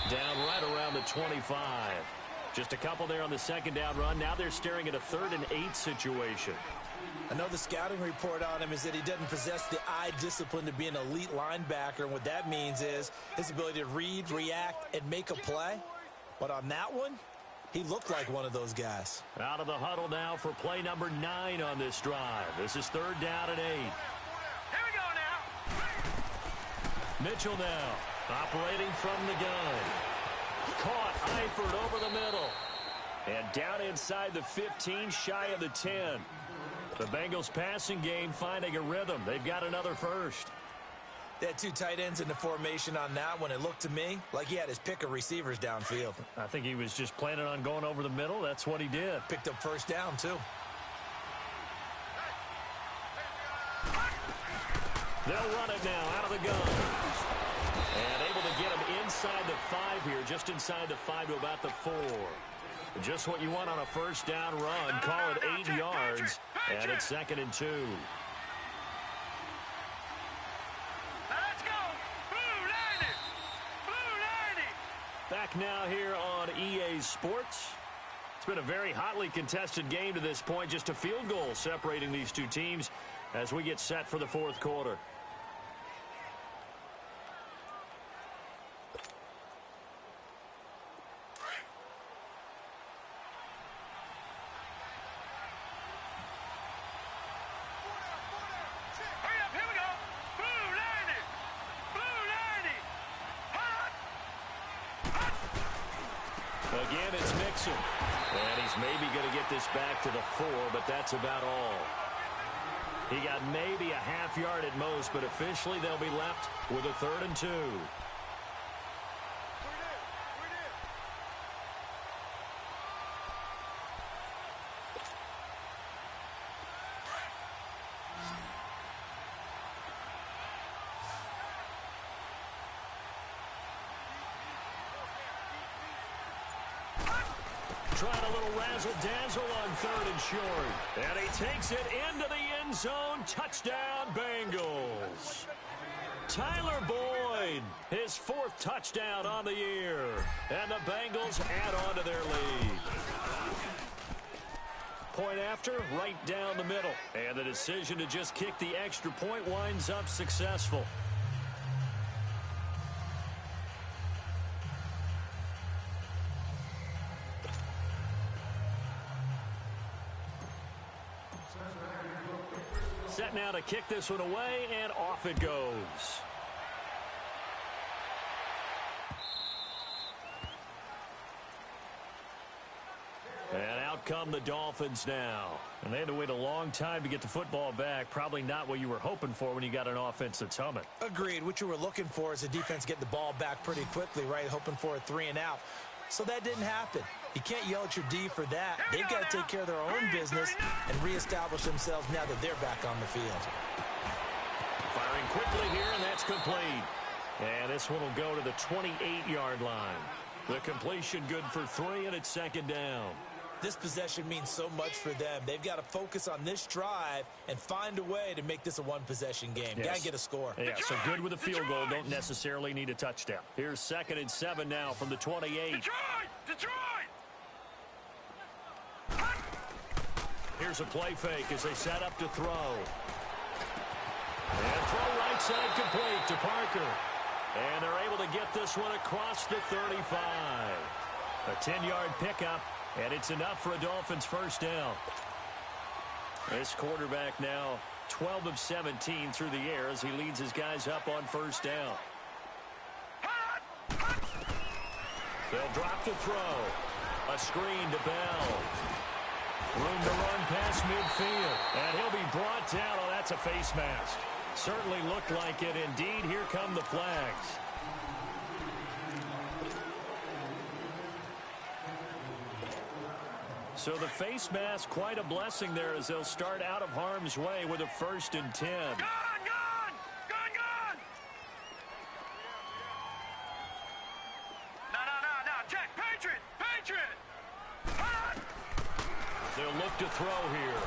Down right around the 25. Just a couple there on the second down run. Now they're staring at a 3rd and 8 situation. I know the scouting report on him is that he doesn't possess the eye discipline to be an elite linebacker. And what that means is his ability to read, react, and make a play. But on that one, he looked like one of those guys. Out of the huddle now for play number 9 on this drive. This is 3rd down and 8. Here we go now. Mitchell now operating from the gun. Caught Eifert over the middle. And down inside the 15, shy of the 10. The Bengals passing game finding a rhythm. They've got another first. They had 2 tight ends in the formation on that one. It looked to me like he had his pick of receivers downfield. I think he was just planning on going over the middle. That's what he did. Picked up first down, too. They'll run it now out of the gun. And able to get him inside the 5 here, just inside the 5 to about the 4. Just what you want on a first down run. Call it 8 yards. And it's 2nd and 2. Let's go. Blue 90. Blue 90. Back now here on EA Sports. It's been a very hotly contested game to this point. Just a field goal separating these two teams as we get set for the 4th quarter. Again, it's Mixon. And he's maybe going to get this back to the 4, but that's about all. He got maybe a half yard at most, but officially they'll be left with a 3rd and 2. Trying a little razzle-dazzle on 3rd and short. And he takes it into the end zone. Touchdown, Bengals. Tyler Boyd, his 4th touchdown on the year. And the Bengals add on to their lead. Point after, right down the middle. And the decision to just kick the extra point winds up successful. Set now to kick this one away, and off it goes. And out come the Dolphins now. And they had to wait a long time to get the football back. Probably not what you were hoping for when you got an offense that's humming. Agreed. What you were looking for is a defense getting the ball back pretty quickly, right? Hoping for a 3 and out. So that didn't happen. You can't yell at your D for that. They've got to take care of their own business and reestablish themselves now that they're back on the field. Firing quickly here, and that's complete. And this one will go to the 28-yard line. The completion good for 3, and it's 2nd down. This possession means so much for them. They've got to focus on this drive and find a way to make this a one-possession game. Yes. Got to get a score. Yeah, so good with a field goal. Don't necessarily need a touchdown. Here's 2nd and 7 now from the 28. Detroit! Here's a play fake as they set up to throw. And throw right side complete to Parker. And they're able to get this one across the 35. A 10-yard pickup, and it's enough for a Dolphins 1st down. This quarterback now 12 of 17 through the air as he leads his guys up on 1st down. They'll drop the throw. A screen to Bell. Room to run past midfield. And he'll be brought down. Oh, that's a face mask. Certainly looked like it. Indeed, here come the flags. So the face mask, quite a blessing there as they'll start out of harm's way with a 1st and 10. Gone! No. Check. Patriot! They'll look to throw here.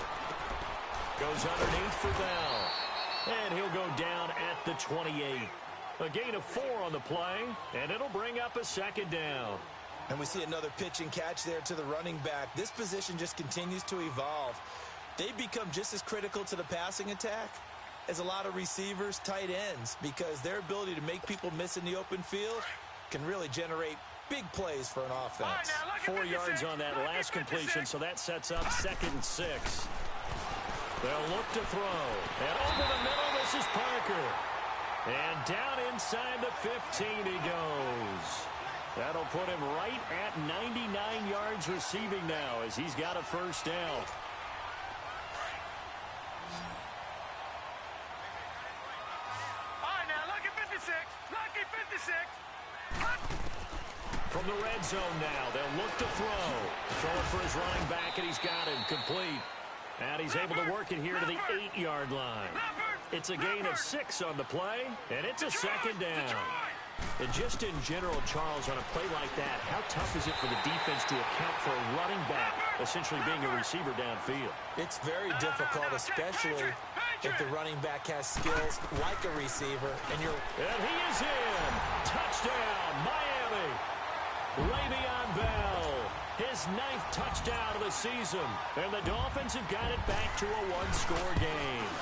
Goes underneath for Bell. And he'll go down at the 28. A gain of 4 on the play, and it'll bring up a 2nd down. And we see another pitch and catch there to the running back. This position just continues to evolve. They've become just as critical to the passing attack as a lot of receivers, tight ends, because their ability to make people miss in the open field can really generate big plays for an offense. 4 yards on that last completion, so that sets up 2nd and 6. They'll look to throw. And over the middle, this is Parker. And down inside the 15 he goes. That'll put him right at 99 yards receiving now as he's got a 1st down. All right, now, lucky 56. From the red zone now, they'll look to throw. Throwing for his running back, and he's got him complete. And he's able to work it here to the 8-yard line. It's a gain of 6 on the play, and it's a 2nd down. And just in general, Charles, on a play like that, how tough is it for the defense to account for a running back essentially being a receiver downfield? It's very difficult, especially if the running back has skills like a receiver. And he is in. Touchdown, Miami. Le'Veon Bell, his 9th touchdown of the season. And the Dolphins have got it back to a 1-score game.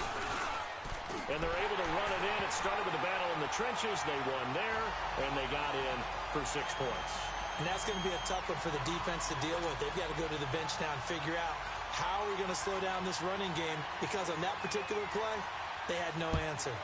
And they're able to run it in. It started with a battle in the trenches. They won there, and they got in for 6 points. And that's going to be a tough one for the defense to deal with. They've got to go to the bench now and figure out how are we going to slow down this running game, because on that particular play, they had no answer.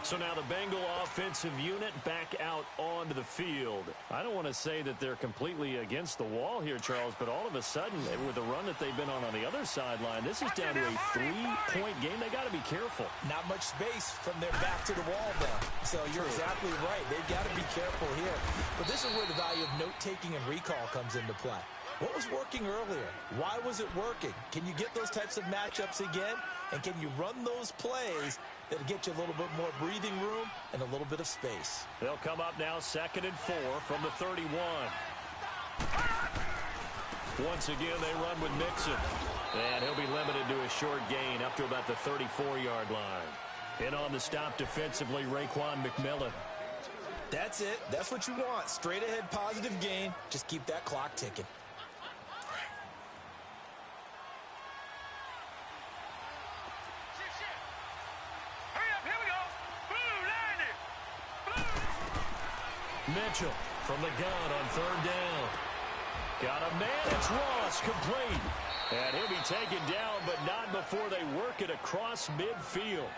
So now the Bengal offensive unit back out onto the field. I don't want to say that they're completely against the wall here, Charles, but all of a sudden, with the run that they've been on the other sideline, this is down to a 3-point game. They got to be careful. Not much space from their back to the wall, though. So you're exactly right. They've got to be careful here. But this is where the value of note-taking and recall comes into play. What was working earlier? Why was it working? Can you get those types of matchups again? And can you run those plays that'll get you a little bit more breathing room and a little bit of space? They'll come up now 2nd and 4 from the 31. Once again, they run with Mixon. And he'll be limited to a short gain up to about the 34-yard line. In on the stop defensively, Raekwon McMillan. That's it. That's what you want. Straight ahead positive gain. Just keep that clock ticking. Hurry up, here we go. Blue, line it. Blue. Mitchell from the gun on 3rd down. Got a man. It's Ross, complete. And he'll be taken down, but not before they work it across midfield.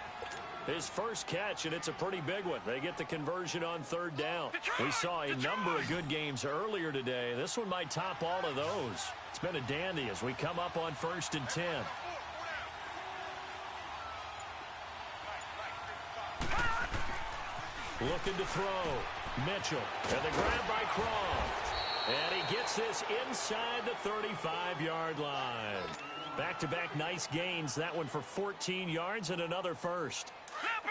His first catch, and it's a pretty big one. They get the conversion on 3rd down. We saw a number of good games earlier today. This one might top all of those. It's been a dandy as we come up on 1st and 10. Looking to throw. Mitchell. And the grab by Croft. And he gets this inside the 35-yard line. Back-to-back nice gains. That one for 14 yards and another first.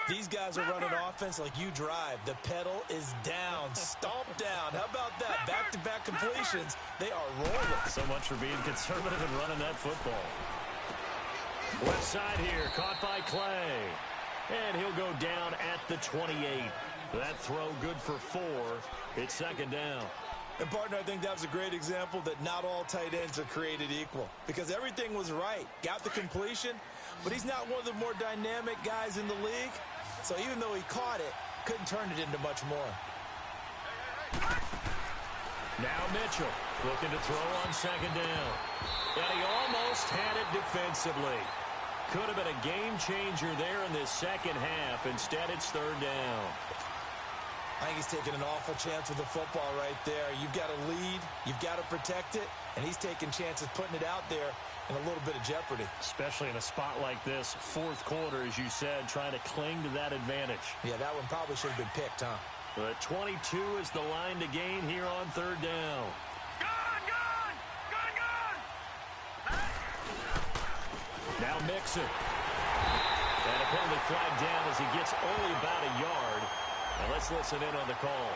These guys are running offense like you drive. The pedal is down. Stomp down. How about that? Back-to-back completions. They are rolling. So much for being conservative and running that football. Left side here, caught by Clay. And he'll go down at the 28. That throw good for 4. It's 2nd down. And, partner, I think that was a great example that not all tight ends are created equal. Because everything was right. Got the completion, but he's not one of the more dynamic guys in the league. So even though he caught it, couldn't turn it into much more. Now Mitchell looking to throw on 2nd down. And he almost had it defensively. Could have been a game changer there in this second half. Instead, it's 3rd down. I think he's taking an awful chance with the football right there. You've got to lead. You've got to protect it. And he's taking chances putting it out there in a little bit of jeopardy. Especially in a spot like this, 4th quarter, as you said, trying to cling to that advantage. Yeah, that one probably should have been picked, huh? But 22 is the line to gain here on 3rd down. Gone, gone, gone, gone. Now Mixon. And a penalty flag down as he gets only about a yard. And let's listen in on the call.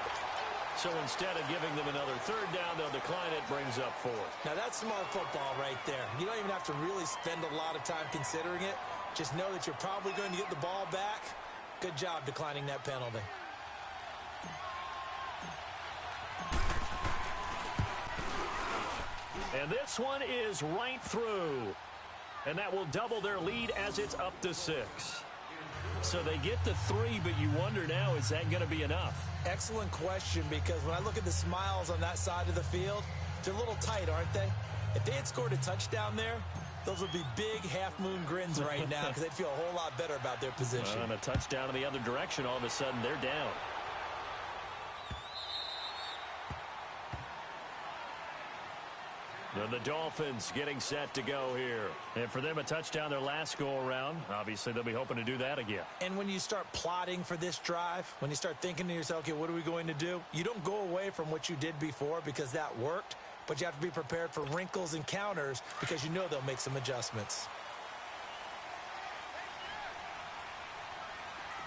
So instead of giving them another 3rd down, they'll decline it, brings up 4. Now that's smart football right there. You don't even have to really spend a lot of time considering it. Just know that you're probably going to get the ball back. Good job declining that penalty. And this one is right through. And that will double their lead as it's up to 6. So they get the 3, but you wonder now, is that going to be enough? Excellent question, because when I look at the smiles on that side of the field, they're a little tight, aren't they? If they had scored a touchdown there, those would be big half-moon grins right now because they'd feel a whole lot better about their position. And a touchdown in the other direction, all of a sudden they're down. And the Dolphins getting set to go here. And for them, a touchdown their last go-around. Obviously, they'll be hoping to do that again. And when you start plotting for this drive, when you start thinking to yourself, okay, what are we going to do? You don't go away from what you did before because that worked, but you have to be prepared for wrinkles and counters because you know they'll make some adjustments.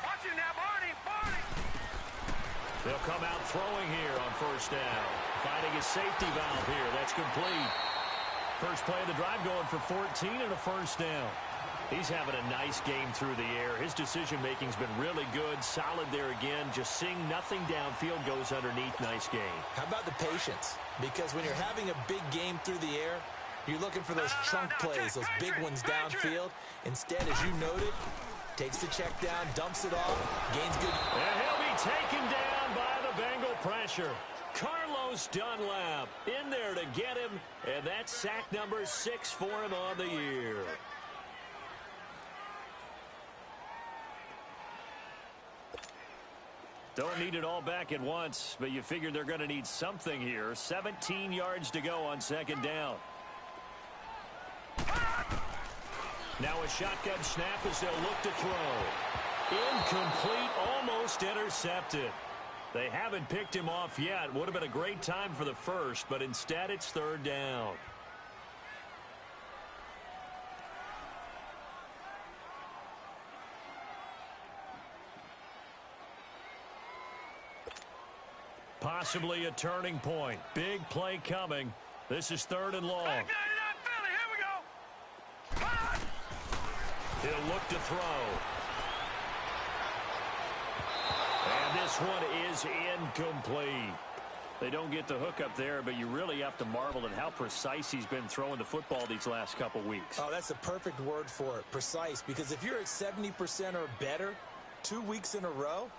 Watch it now, Barney, Barney. They'll come out throwing here on 1st down. Finding his safety valve here. That's complete. First play of the drive going for 14 and a 1st down. He's having a nice game through the air. His decision-making's been really good. Solid there again. Just seeing nothing downfield goes underneath. Nice game. How about the patience? Because when you're having a big game through the air, you're looking for those chunk plays, those big ones downfield. Instead, as you noted, takes the check down, dumps it off, gains good. And he'll be taken down by the Bengal pressure. Carlos Dunlap in there to get him, and that's sack number 6 for him on the year. Don't need it all back at once, but you figure they're going to need something here. 17 yards to go on 2nd down. Now a shotgun snap as they'll look to throw. Incomplete, almost intercepted. They haven't picked him off yet. Would have been a great time for the first, but instead it's 3rd down. Possibly a turning point. Big play coming. This is 3rd and long. Back 99 Philly, here we go. He'll look to throw. And this one is incomplete. They don't get the hook up there, but you really have to marvel at how precise he's been throwing the football these last couple weeks. Oh, that's the perfect word for it, precise, because if you're at 70% or better 2 weeks in a row,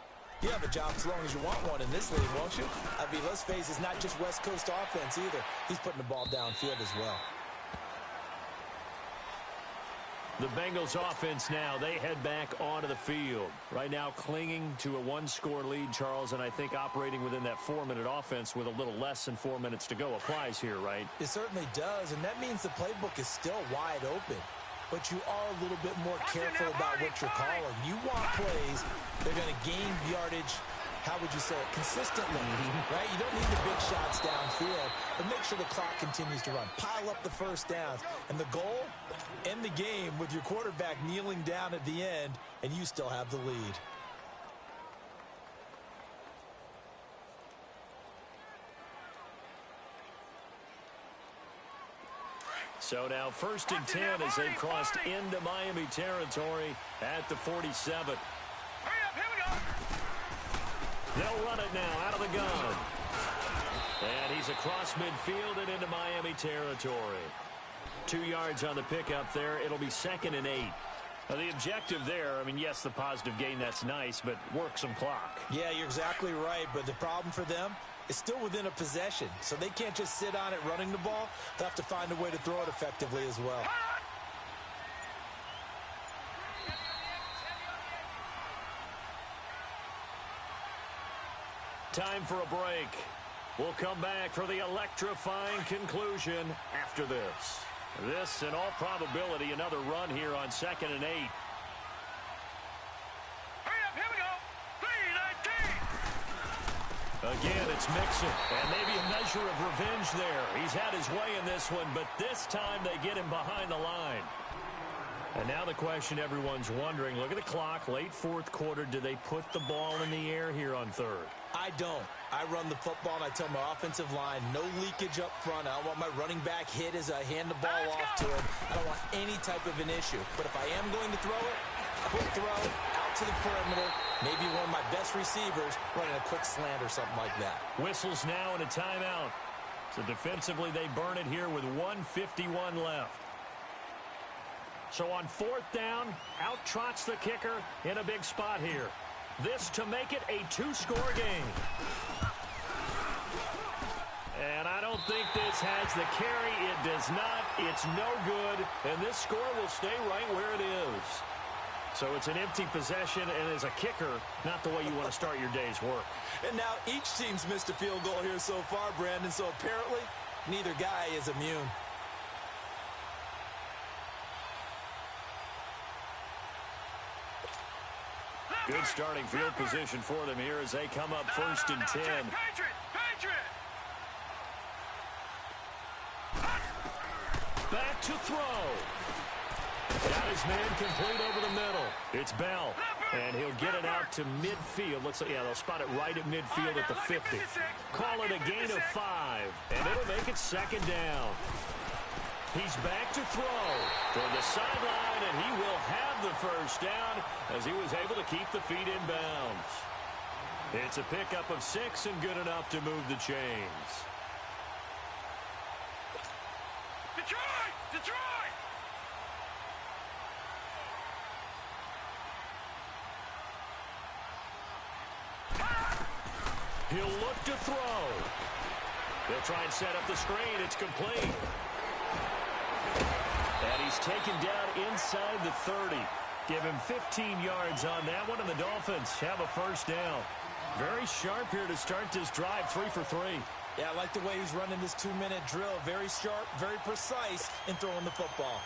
you have a job as long as you want one in this league, won't you? I mean, let's face it, it's not just West Coast offense either. He's putting the ball downfield as well. The Bengals offense now, they head back onto the field. Right now clinging to a 1-score lead, Charles, and I think operating within that 4-minute offense with a little less than 4 minutes to go applies here, right? It certainly does, and that means the playbook is still wide open. But you are a little bit more careful about what you're calling. You want plays that are going to gain yardage, how would you say it, consistently, right? You don't need the big shots downfield, but make sure the clock continues to run. Pile up the first downs. And the goal, end the game with your quarterback kneeling down at the end, and you still have the lead. So now 1st and 10 as they've crossed into Miami territory at the 47. Hurry up, here we go. They'll run it now out of the gun. And he's across midfield and into Miami territory. 2 yards on the pickup there. It'll be 2nd and 8. Now, the objective there, I mean, yes, the positive gain, that's nice, but work some clock. Yeah, you're exactly right, but the problem for them is still within a possession, so they can't just sit on it running the ball. They'll have to find a way to throw it effectively as well. Time for a break. We'll come back for the electrifying conclusion after this. This, in all probability, another run here on 2nd and 8. Hurry up, here we go. 3-19. Again, it's Mixon, and maybe a measure of revenge there. He's had his way in this one, but this time they get him behind the line. And now the question everyone's wondering, look at the clock, late 4th quarter, do they put the ball in the air here on 3rd? I don't. I run the football, and I tell my offensive line, no leakage up front. I don't want my running back hit as I hand the ball off to him. I don't want any type of an issue. But if I am going to throw it, quick throw, out to the perimeter, maybe one of my best receivers running a quick slant or something like that. Whistles now and a timeout. So defensively, they burn it here with 1:51 left. So on 4th down, out trots the kicker in a big spot here. This to make it a 2-score game. And I don't think this has the carry. It does not. It's no good. And this score will stay right where it is. So it's an empty possession, and as a kicker, not the way you want to start your day's work. And now each team's missed a field goal here so far, Brandon, so apparently neither guy is immune. Good starting field position for them here as they come up 1st and 10. Patriot. Back to throw. Got his man complete over the middle. It's Bell, and he'll get it out to midfield. Looks like, yeah, they'll spot it right at midfield at the 50. Call it a gain of 5, and it'll make it 2nd down. He's back to throw toward the sideline, and he will have the 1st down as he was able to keep the feet in bounds. It's a pickup of 6 and good enough to move the chains. Detroit! He'll look to throw. They'll try and set up the screen. It's complete. And he's taken down inside the 30. Give him 15 yards on that one, and the Dolphins have a 1st down. Very sharp here to start this drive, 3 for 3. Yeah, I like the way he's running this 2-minute drill. Very sharp, very precise in throwing the football.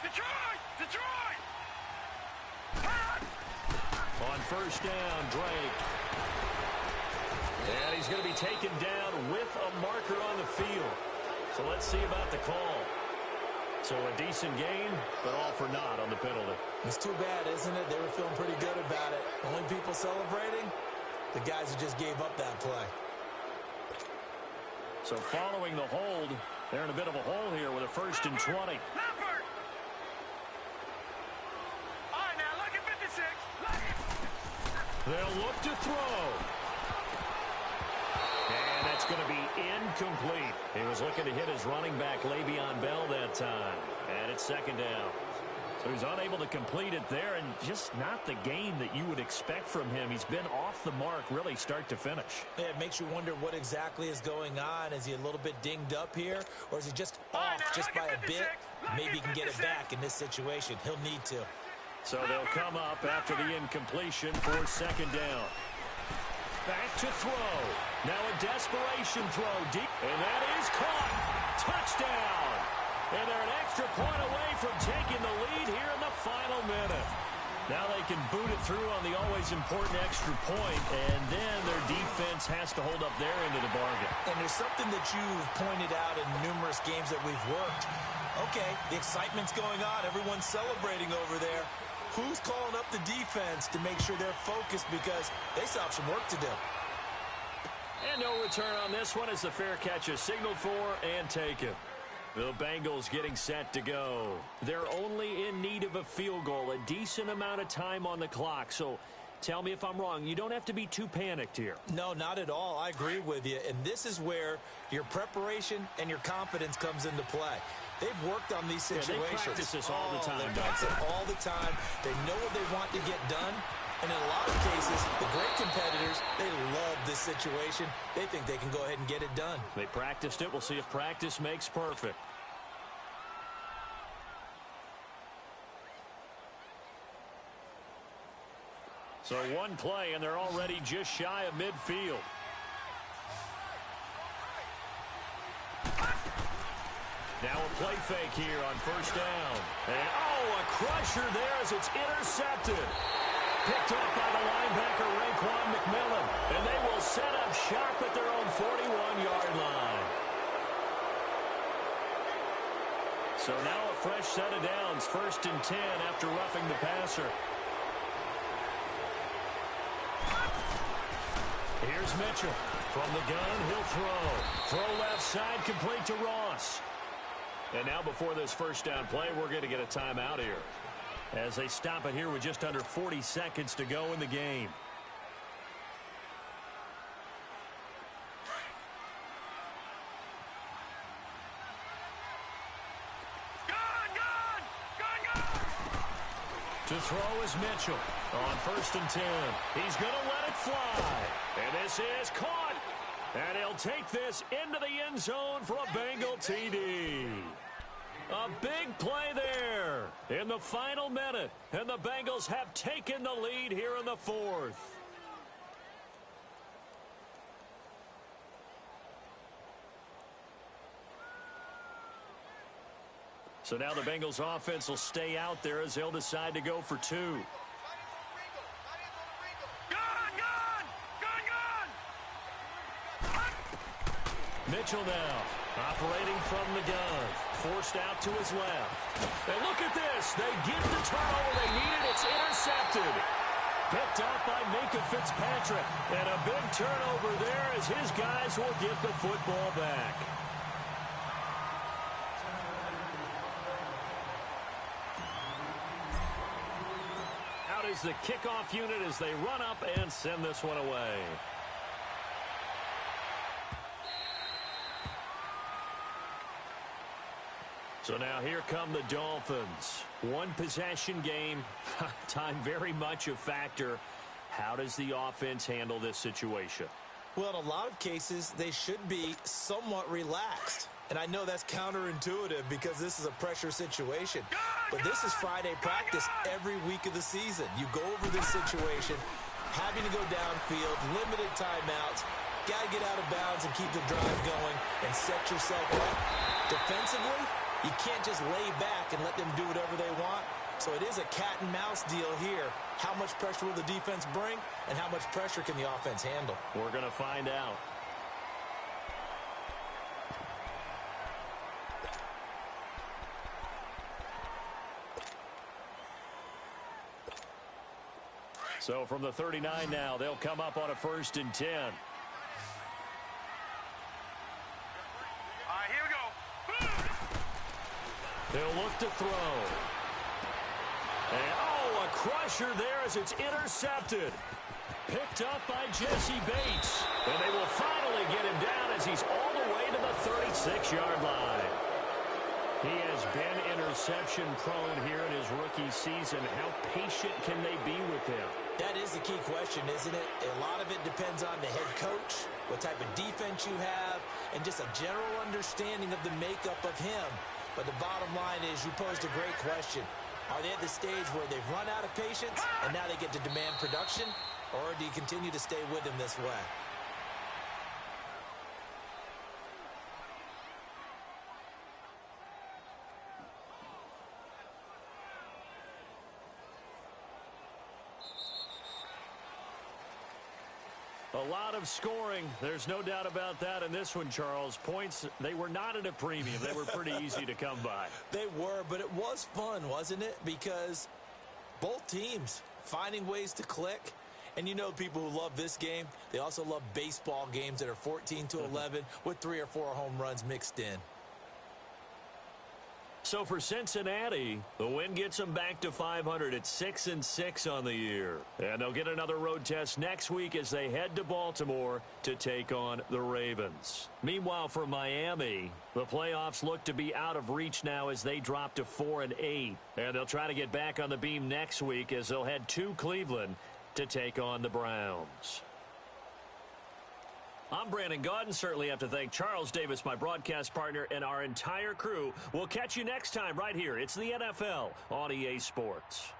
Detroit! On 1st down, Drake. And he's going to be taken down with a marker on the field. So let's see about the call. So a decent gain, but all for naught on the penalty. It's too bad, isn't it? They were feeling pretty good about it. The only people celebrating, the guys who just gave up that play. So following the hold, they're in a bit of a hole here with a 1st and 20. Lampard! All right, now look at 56. They'll look to throw. And that's going to be incomplete. He was looking to hit his running back, Le'Veon Bell, that time. And it's 2nd down. So he's unable to complete it there, and just not the game that you would expect from him. He's been off the mark, really, start to finish. Yeah, it makes you wonder what exactly is going on. Is he a little bit dinged up here, or is he just off just by a bit? Maybe he can get it back in this situation. He'll need to. So they'll come up after the incompletion for 2nd down. Back to throw. Now a desperation throw deep, and that is caught. Touchdown. And they're an extra point away from taking the lead here in the final minute. Now they can boot it through on the always important extra point, and then their defense has to hold up their end of the bargain. And there's something that you've pointed out in numerous games that we've worked. Okay, the excitement's going on. Everyone's celebrating over there. Who's calling up the defense to make sure they're focused, because they still have some work to do? And no return on this one as the fair catch is signaled for and taken. The Bengals getting set to go. They're only in need of a field goal, a decent amount of time on the clock. So tell me if I'm wrong. You don't have to be too panicked here. No, not at all. I agree with you. And this is where your preparation and your confidence comes into play. They've worked on these situations. Yeah, they practice this all the time. They practice it all the time. They know what they want to get done. And in a lot of cases, the great competitors, they love this situation. They think they can go ahead and get it done. They practiced it. We'll see if practice makes perfect. So one play, and they're already just shy of midfield. Now a play fake here on 1st down. And, a crusher there as it's intercepted. Picked up by the linebacker, Raekwon McMillan. And they will set up shop at their own 41-yard line. So now a fresh set of downs, 1st and 10 after roughing the passer. Here's Mitchell. From the gun, he'll throw. Throw left side, complete to Ross. And now before this 1st down play, we're going to get a timeout here, as they stop it here with just under 40 seconds to go in the game. To throw is Mitchell on 1st and 10. He's going to let it fly. And this is caught. And he'll take this into the end zone for a Bengal TD. A big play there in the final minute. And the Bengals have taken the lead here in the 4th. So now the Bengals offense will stay out there as they'll decide to go for 2. Mitchell now operating from the gun, forced out to his left. And look at this. They get the turnover they needed. It's intercepted. Picked up by Minka Fitzpatrick. And a big turnover there as his guys will get the football back. Out is the kickoff unit as they run up and send this one away. So now here come the Dolphins. One possession game. Time very much a factor. How does the offense handle this situation? Well, in a lot of cases, they should be somewhat relaxed. And I know that's counterintuitive because this is a pressure situation. But this is Friday practice every week of the season. You go over this situation, having to go downfield, limited timeouts, got to get out of bounds and keep the drive going and set yourself up. Defensively, you can't just lay back and let them do whatever they want. So it is a cat and mouse deal here. How much pressure will the defense bring, and how much pressure can the offense handle? We're going to find out. So from the 39 now, they'll come up on a 1st and 10. All right, here we go. They'll look to throw. And, oh, a crusher there as it's intercepted. Picked up by Jesse Bates. And they will finally get him down as he's all the way to the 36-yard line. He has been interception-prone here in his rookie season. How patient can they be with him? That is the key question, isn't it? A lot of it depends on the head coach, what type of defense you have, and just a general understanding of the makeup of him. But the bottom line is you posed a great question. Are they at the stage where they've run out of patience and now they get to demand production? Or do you continue to stay with him this way? A lot of scoring. There's no doubt about that in this one, Charles. Points, they were not at a premium. They were pretty easy to come by. They were, but it was fun, wasn't it? Because both teams finding ways to click. And you know people who love this game, they also love baseball games that are 14-11 with 3 or 4 home runs mixed in. So for Cincinnati, the win gets them back to 500 at 6-6 on the year. And they'll get another road test next week as they head to Baltimore to take on the Ravens. Meanwhile, for Miami, the playoffs look to be out of reach now as they drop to 4-8. And they'll try to get back on the beam next week as they'll head to Cleveland to take on the Browns. I'm Brandon Gaudin. Certainly have to thank Charles Davis, my broadcast partner, and our entire crew. We'll catch you next time right here. It's the NFL on EA Sports.